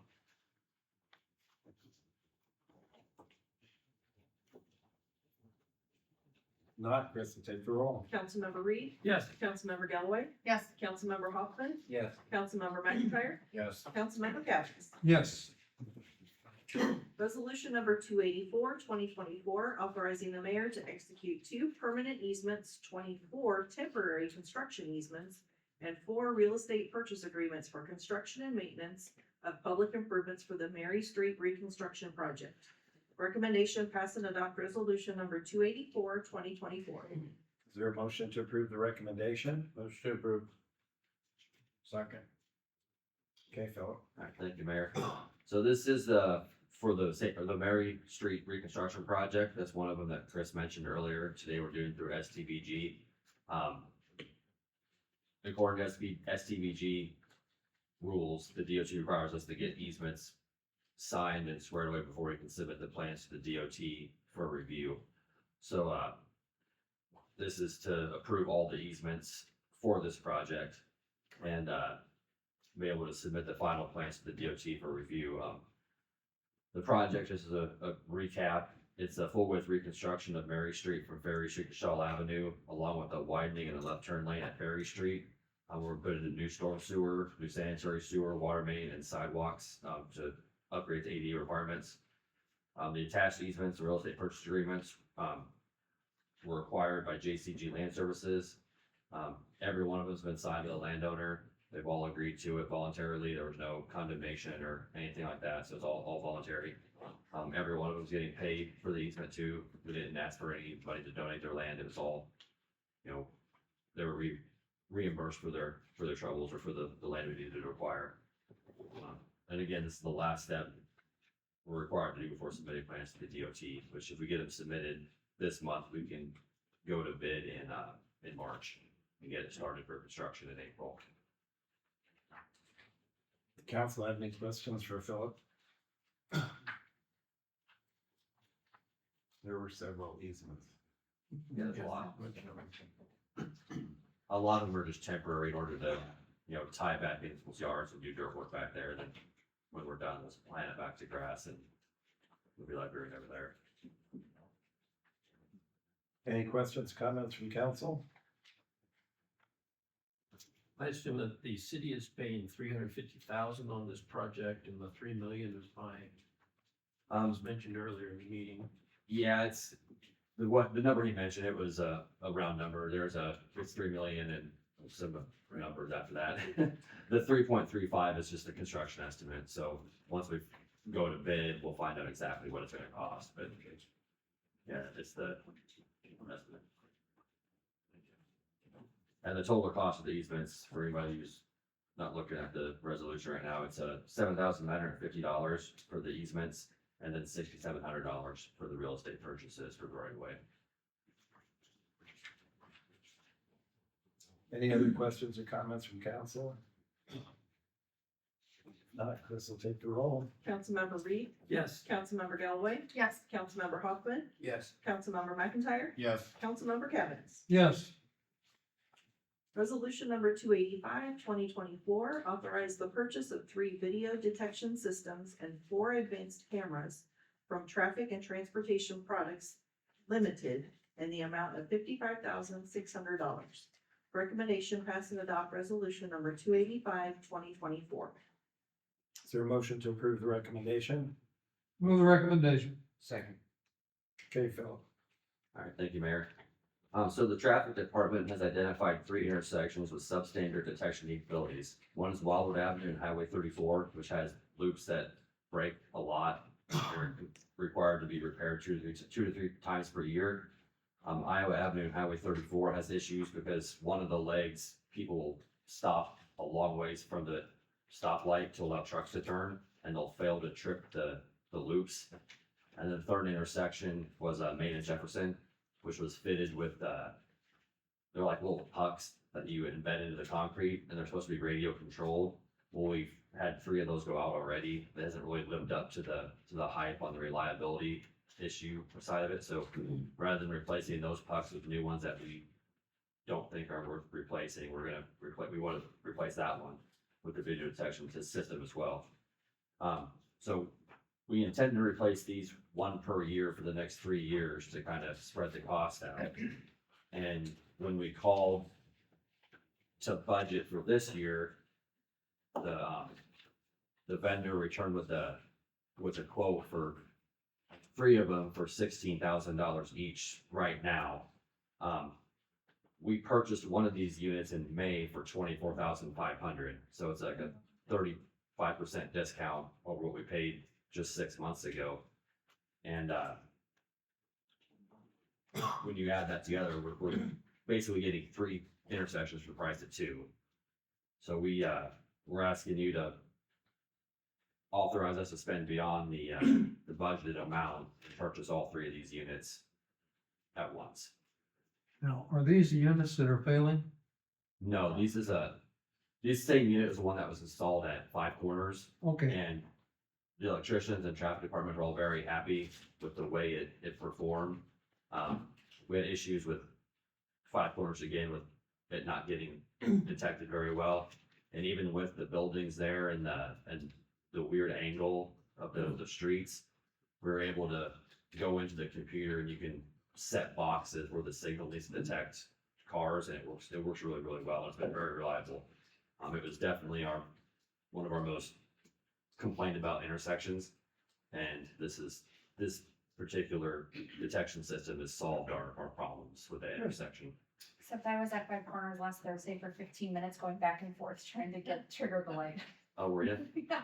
Not, Chris will take the roll. Councilmember Reed, Yes. Councilmember Galloway, Yes. Councilmember Hoffman, Yes. Councilmember McIntyre, Yes. Councilmember Cavanagh. Yes. Resolution number 284, 2024, authorizing the mayor to execute 2 permanent easements, 24 temporary construction easements, and 4 real estate purchase agreements for construction and maintenance of public improvements for the Mary Street reconstruction project. Recommendation pass and adopt resolution number 284, 2024. Is there a motion to approve the recommendation? Motion to approve. Second. Okay, Philip. All right, thank you, Mayor. So this is for the Mary Street reconstruction project. That's one of them that Chris mentioned earlier. Today we're doing through STVG. According to STVG rules, the DOT requires us to get easements signed and squared away before we can submit the plans to the DOT for review. So, this is to approve all the easements for this project and, be able to submit the final plans to the DOT for review. The project, just as a recap, it's a full width reconstruction of Mary Street from Ferry Street to Shaw Avenue, along with a widening and a left turn lane at Ferry Street. We're putting in new storm sewer, new sanitary sewer, water main, and sidewalks, to upgrade to ADA requirements. The attached easements, real estate purchase agreements, were acquired by JCG Land Services. Every one of them's been signed by the landowner. They've all agreed to it voluntarily. There was no condemnation or anything like that, so it's all voluntary. Every one of them's getting paid for the easement too. We didn't ask for anybody to donate their land. It was all, they were reimbursed for their troubles or for the land we needed to acquire. And again, this is the last step we're required to do before submitting plans to the DOT, which if we get them submitted this month, we can go to bid in March and get it started for construction in April. Council have any questions for Philip? There were several easements. Yeah, there's a lot. A lot of them are just temporary in order to, tie it back into people's yards and do dirt work back there. Then when we're done, we'll plant it back to grass and it'll be like green over there. Any questions, comments from council? I assume that the city is paying $350,000 on this project and the $3 million is buying. Was mentioned earlier in the meeting. Yeah, it's the number he mentioned, it was a round number. It's 3 million and some numbers after that. The 3.35 is just the construction estimate. So once we go to bid, we'll find out exactly what it's gonna cost, but yeah, it's the estimate. And the total cost of the easements for anybody who's not looking at the resolution right now, it's $7,950 for the easements and then $6,700 for the real estate purchases for the right of way. Any other questions or comments from council? Not, Chris will take the roll. Councilmember Reed, Yes. Councilmember Galloway, Yes. Councilmember Hoffman, Yes. Councilmember McIntyre, Yes. Councilmember Cavanagh. Yes. Resolution number 285, 2024, authorize the purchase of 3 video detection systems and 4 advanced cameras from Traffic and Transportation Products Limited in the amount of $55,600. Recommendation pass and adopt resolution number 285, 2024. Is there a motion to approve the recommendation? Move the recommendation. Second. Okay, Philip. All right, thank you, Mayor. So the traffic department has identified 3 intersections with substandard detection capabilities. One is Wildwood Avenue and Highway 34, which has loops that break a lot. They're required to be repaired 2 to 3 times per year. Iowa Avenue and Highway 34 has issues because one of the legs, people will stop a long ways from the stoplight to allow trucks to turn, and they'll fail to trip the loops. And then the third intersection was Main and Jefferson, which was fitted with they're like little pucks that you embed into the concrete, and they're supposed to be radio controlled. Well, we've had 3 of those go out already. It hasn't really lived up to the hype on the reliability issue side of it. So rather than replacing those pucks with new ones that we don't think are worth replacing, we want to replace that one with the video detection system as well. So we intend to replace these 1 per year for the next 3 years to kind of spread the cost out. And when we called to budget for this year, the vendor returned with a quote for 3 of them for $16,000 each right now. We purchased one of these units in May for $24,500, so it's like a 35% discount over what we paid just 6 months ago. And when you add that together, we're basically getting 3 intersections for the price of 2. So we're asking you to authorize us to spend beyond the budgeted amount to purchase all 3 of these units at once. Now, are these the units that are failing? No, this same unit is the one that was installed at 5 Corners, Okay, and the electricians and traffic department are all very happy with the way it performed. We had issues with 5 Corners again with it not getting detected very well. And even with the buildings there and the weird angle of the streets, we were able to go into the computer and you can set boxes where the signal needs to detect cars, and it works really, really well. It's been very reliable. It was definitely one of our most complained about intersections, and this particular detection system has solved our problems with that intersection. Except I was at 5 Corners last Thursday for 15 minutes going back and forth trying to trigger the light. Oh, were you? Yeah,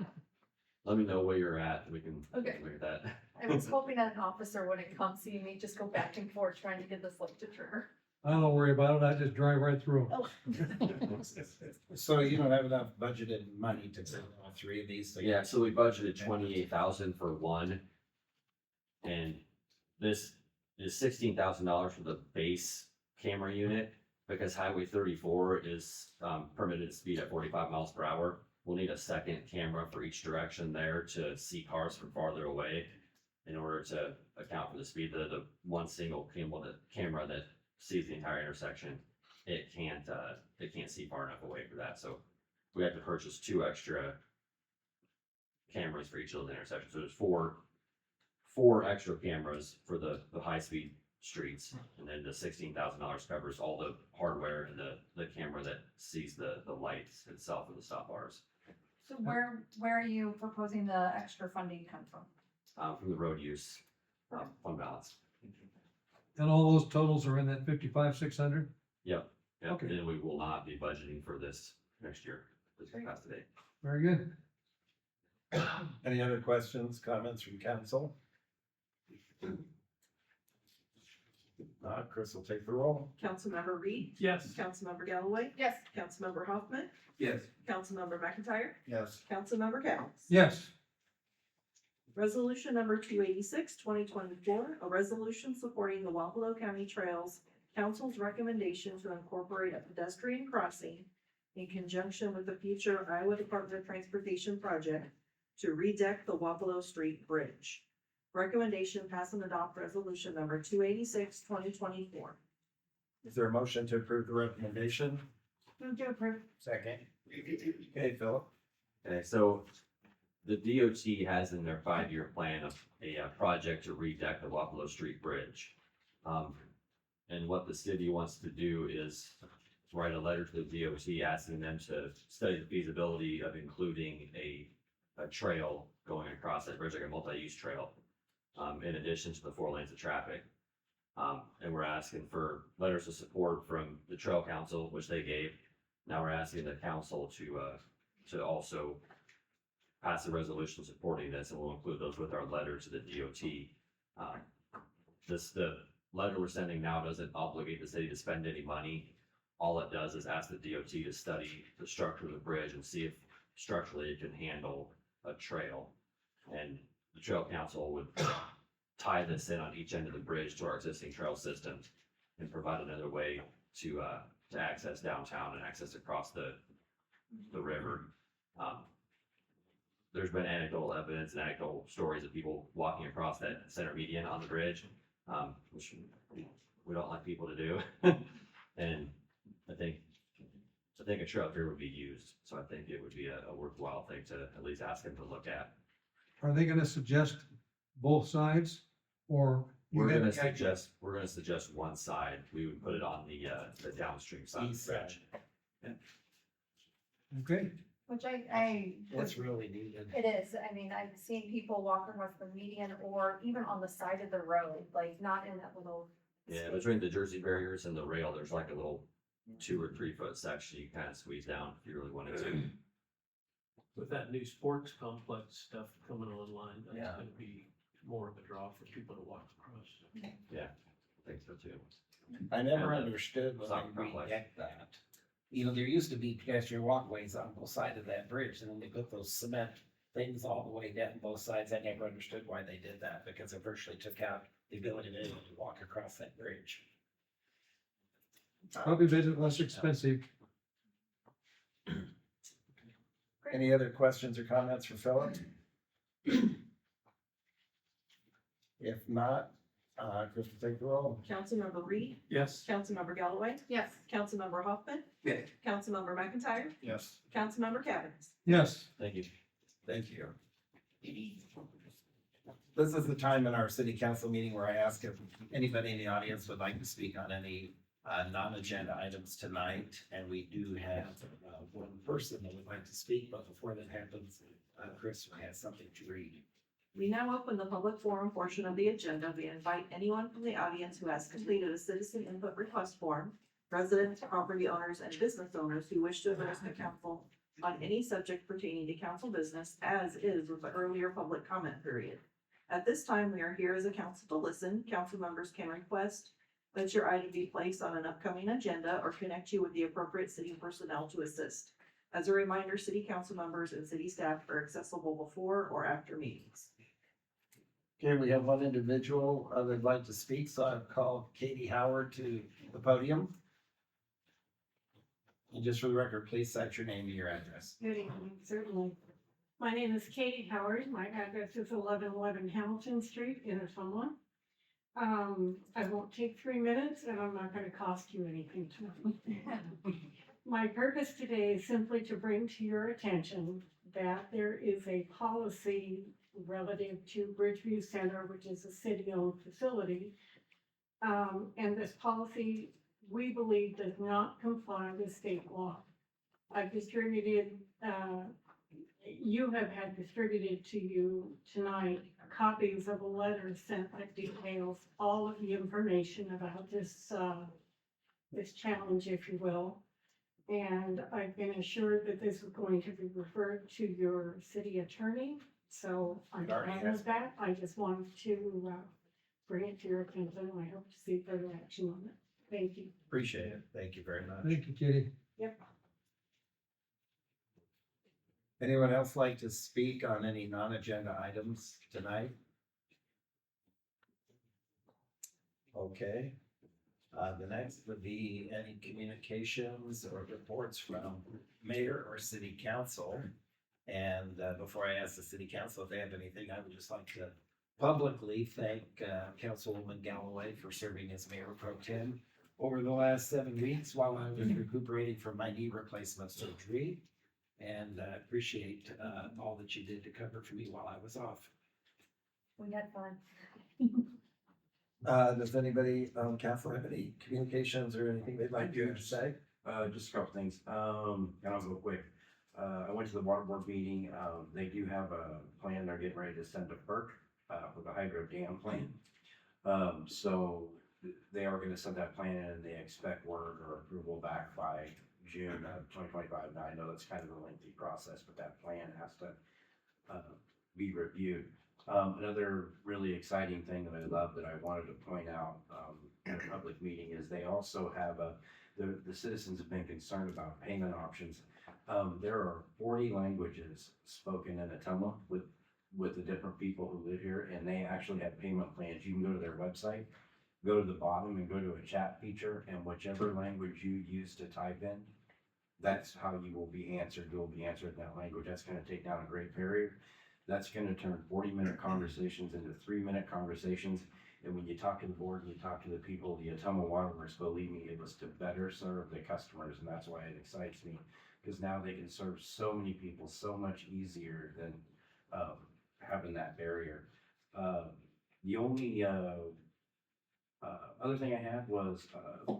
Let me know where you're at, and we can Okay. look at that. I was hoping that an officer wouldn't come see me, just go back and forth trying to get this light to trigger. I don't worry about it, I just drive right through. Oh. So you don't have enough budgeted money to take all 3 of these things? Yeah, so we budgeted 28,000 for one. And this is $16,000 for the base camera unit, because Highway 34 is permitted speed at 45 miles per hour. We'll need a second camera for each direction there to see cars from farther away in order to account for the speed. The one single camera that sees the entire intersection, it can't see far enough away for that. So we have to purchase 2 extra cameras for each of those intersections. So there's four extra cameras for the high speed streets, and then the $16,000 covers all the hardware and the camera that sees the lights itself and the stop bars. So where are you proposing the extra funding come from? From the road use fund balance. And all those totals are in that 55,600? Yep. Okay. And we will not be budgeting for this next year, this capacity. Very good. Any other questions, comments from council? Chris will take the roll. Councilmember Reed, Yes. Councilmember Galloway, Yes. Councilmember Hoffman, Yes. Councilmember McIntyre, Yes. Councilmember Cows. Yes, Resolution number 286, 2024, a resolution supporting the Wapello County Trails Council's recommendation to incorporate a pedestrian crossing in conjunction with the future Iowa Department of Transportation project to redeck the Wapello Street Bridge. Recommendation pass and adopt resolution number 286, 2024. Is there a motion to approve the recommendation? Move to approve. Second. Okay, Philip? Okay, so the DOT has in their 5-year plan a project to redeck the Wapello Street Bridge. And what the city wants to do is write a letter to the DOT asking them to study the feasibility of including a trail going across that bridge, like a multi-use trail, in addition to the 4 lanes of traffic. And we're asking for letters of support from the Trail Council, which they gave. Now we're asking the council to also pass a resolution supporting this, and we'll include those with our letter to the DOT. The letter we're sending now doesn't obligate the city to spend any money. All it does is ask the DOT to study the structure of the bridge and see if structurally it can handle a trail. And the Trail Council would tie this in on each end of the bridge to our existing trail system and provide another way to access downtown and access across the river. There's been anecdotal evidence and anecdotal stories of people walking across that center median on the bridge, which we don't like people to do. And I think a trail here would be used, so I think it would be a worthwhile thing to at least ask them to look at. Are they gonna suggest both sides or? you We're have gonna a- suggest one side. We would put it on the downstream side of East the bridge. Okay, Which I. It's really needed. It is, I mean, I've seen people walk across the median or even on the side of the road, like not in that little. Yeah, space. between the Jersey barriers and the rail, there's like a little 2 or 3 foot section you kind of squeeze down if you really wanted to. With that new sports complex stuff coming online, that's Yeah. gonna be more of a draw for people to walk across. I think so too. I never And the understood when soccer they complex. redecked that. You know, there used to be pedestrian walkways on both sides of that bridge, and then they put those cement things all the way down both sides. I never understood why they did that, because it virtually took out the ability to walk across that bridge. probably a bit less expensive. Any other questions or comments for Philip? If not, Chris will take the roll. Councilmember Reed, Yes. Councilmember Galloway, Yes. Councilmember Hoffman, Yes. Councilmember McIntyre, Yes. Councilmember Cavanagh. Yes, Thank you. Thank you. This is the time in our city council meeting where I ask if anybody in the audience would like to speak on any non-agenda items tonight. And we do have one person that would like to speak, but before that happens, Chris has something to read. We now open the public forum portion of the agenda. We invite anyone from the audience who has completed a citizen input request form, residents, property owners, and business owners who wish to address the council on any subject pertaining to council business, as is with the earlier public comment period. At this time, we are here as a council to listen. Council members can request that your item be placed on an upcoming agenda or connect you with the appropriate city personnel to assist. As a reminder, city council members and city staff are accessible before or after meetings. Okay, we have one individual that'd like to speak, so I've called Katie Howard to the podium. And just for the record, please cite your name and your address. Good evening, certainly. My name is Katie Howard. My address is 1111 Hamilton Street in Ottumwa. I won't take 3 minutes and I'm not gonna cost you anything tonight. My purpose today is simply to bring to your attention that there is a policy relative to Bridgeview Center, which is a city-owned facility. And this policy, we believe, does not comply with state law. I've distributed, you have had distributed to you tonight copies of a letter sent that details all of the information about this, this challenge, if you will. And I've been assured that this is going to be referred to your city attorney. So I'm done with that. I just wanted to, bring it to your attention. And I hope to see further action on it. Thank you. Appreciate it. Thank you very much. thank you, Kitty. Anyone else like to speak on any non-agenda items tonight? Okay. The next would be any communications or reports from mayor or city council. And before I ask the city council if they have anything, I would just like to publicly thank Councilwoman Galloway for serving as mayor pro tem over the last 7 weeks while I was recuperating from my knee replacement surgery. And appreciate all that you did to cover for me while I was off. We had fun. Does anybody on council have any communications or anything they'd like to say? Just a couple things, and I'll go quick. I went to the water board meeting, they do have a plan they're getting ready to send to FERC, for the hydro dam plan. So they are gonna send that plan in and they expect word or approval back by June of 2025. Now, I know that's kind of a lengthy process, but that plan has to, be reviewed. Another really exciting thing that I love that I wanted to point out, at a public meeting is they also have the citizens have been concerned about payment options. There are 40 languages spoken in Ottumwa with the different people who live here, and they actually have payment plans. You can go to their website. go to the bottom and go to a chat feature, and whichever language you use to type in, that's how you will be answered. You'll be answered in that language. That's gonna take down a great barrier. That's gonna turn 40-minute conversations into 3-minute conversations. And when you talk to the board and you talk to the people, the Ottumwa Waterworks, believe me, it was to better serve the customers, and that's why it excites me. Because now they can serve so many people so much easier than having that barrier. The only other thing I had was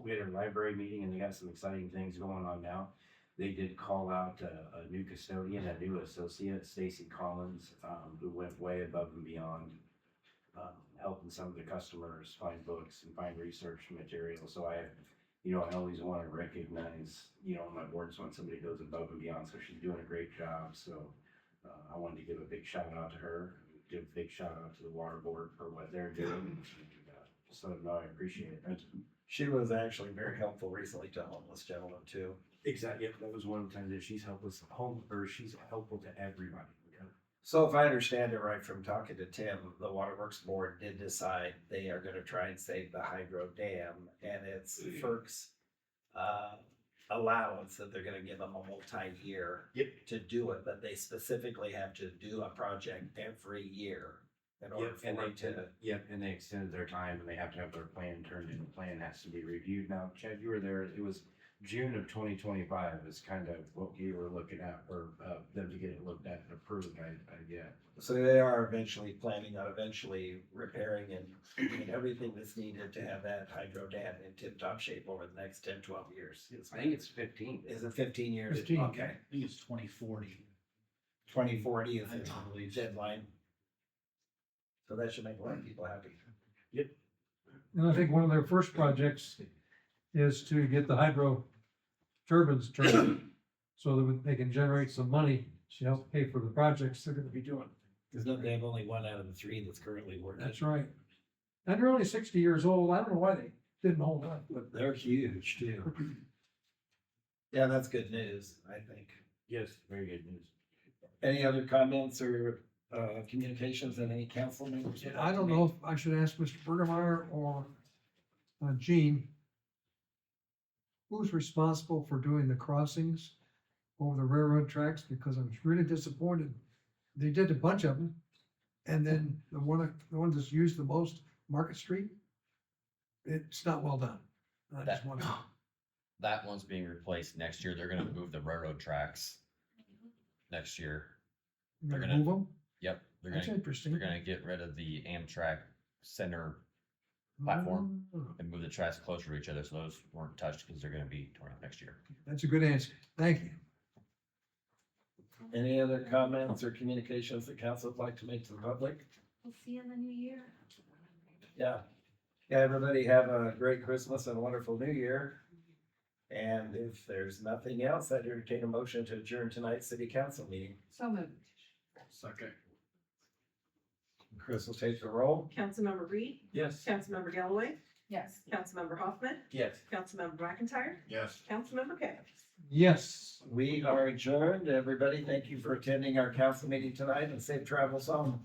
we had a library meeting, and they got some exciting things going on now. They did call out a new custodian, a new associate, Stacy Collins, who went way above and beyond, helping some of the customers find books and find research material. So I always want to recognize, my boards when somebody goes above and beyond. So she's doing a great job. So I wanted to give a big shout out to her, give a big shout out to the water board for what they're doing. So no, I appreciate it. She was actually very helpful recently to a homeless gentleman too. Exactly. Yep, that was one of the times that she's helpful she's helpful to everybody. So if I understand it right from talking to Tim, the Waterworks Board did decide they are gonna try and save the hydro dam, and it's FERC's allowance that they're gonna give them a multi-year to do it, but they specifically have to do a project every year in order for it to. And they extended their time, and they have to have their plan turned in. The plan has to be reviewed. Now, Chad, you were there. It was June of 2025 is kind of what we were looking at for them to get it looked at and approved. So they are planning on repairing and doing everything that's needed to have that hydro dam in tip-top shape over the next 10, 12 years. I think it's 15. Is it 15 years? 15. Okay. I think it's 2040. 2040 is I the believe. deadline. So that should make a lot of people happy. And I think one of their first projects is to get the hydro turbines turned so that they can generate some money to help pay for the projects they're gonna be doing. Because they have only one out of the 3 that's currently working. That's right. And they're only 60 years old. I don't know why they didn't hold on. But they're huge too. Yeah, that's good news, I think. Yes, very good news. Any other comments or communications that any council members? would like I to don't make? know if I should ask Mr. Bergemeyer or Gene, who's responsible for doing the crossings over the railroad tracks? Because I was really disappointed. They did a bunch of them. And then the one that's used the most, Market Street, it's not well done. I just want to. That one's being replaced next year. They're gonna move the railroad tracks next year. They're gonna- move them? Yep, they're That's gonna, interesting. they're gonna get rid of the Amtrak center platform and move the tracks closer to each other, so those weren't touched because they're gonna be torn up next year. That's a good answer. Thank you. Any other comments or communications that council would like to make to the public? We'll see you in the new year. Yeah. Yeah, everybody have a great Christmas and a wonderful New Year. And if there's nothing else, I'd entertain a motion to adjourn tonight's city council meeting. So moved. Second. Chris will take the roll. Councilmember Reed, Yes. Councilmember Galloway, Yes. Councilmember Hoffman, Yes. Councilmember McIntyre, Yes. Councilmember Kay. Yes. We are adjourned. Everybody, thank you for attending our council meeting tonight and safe travels home.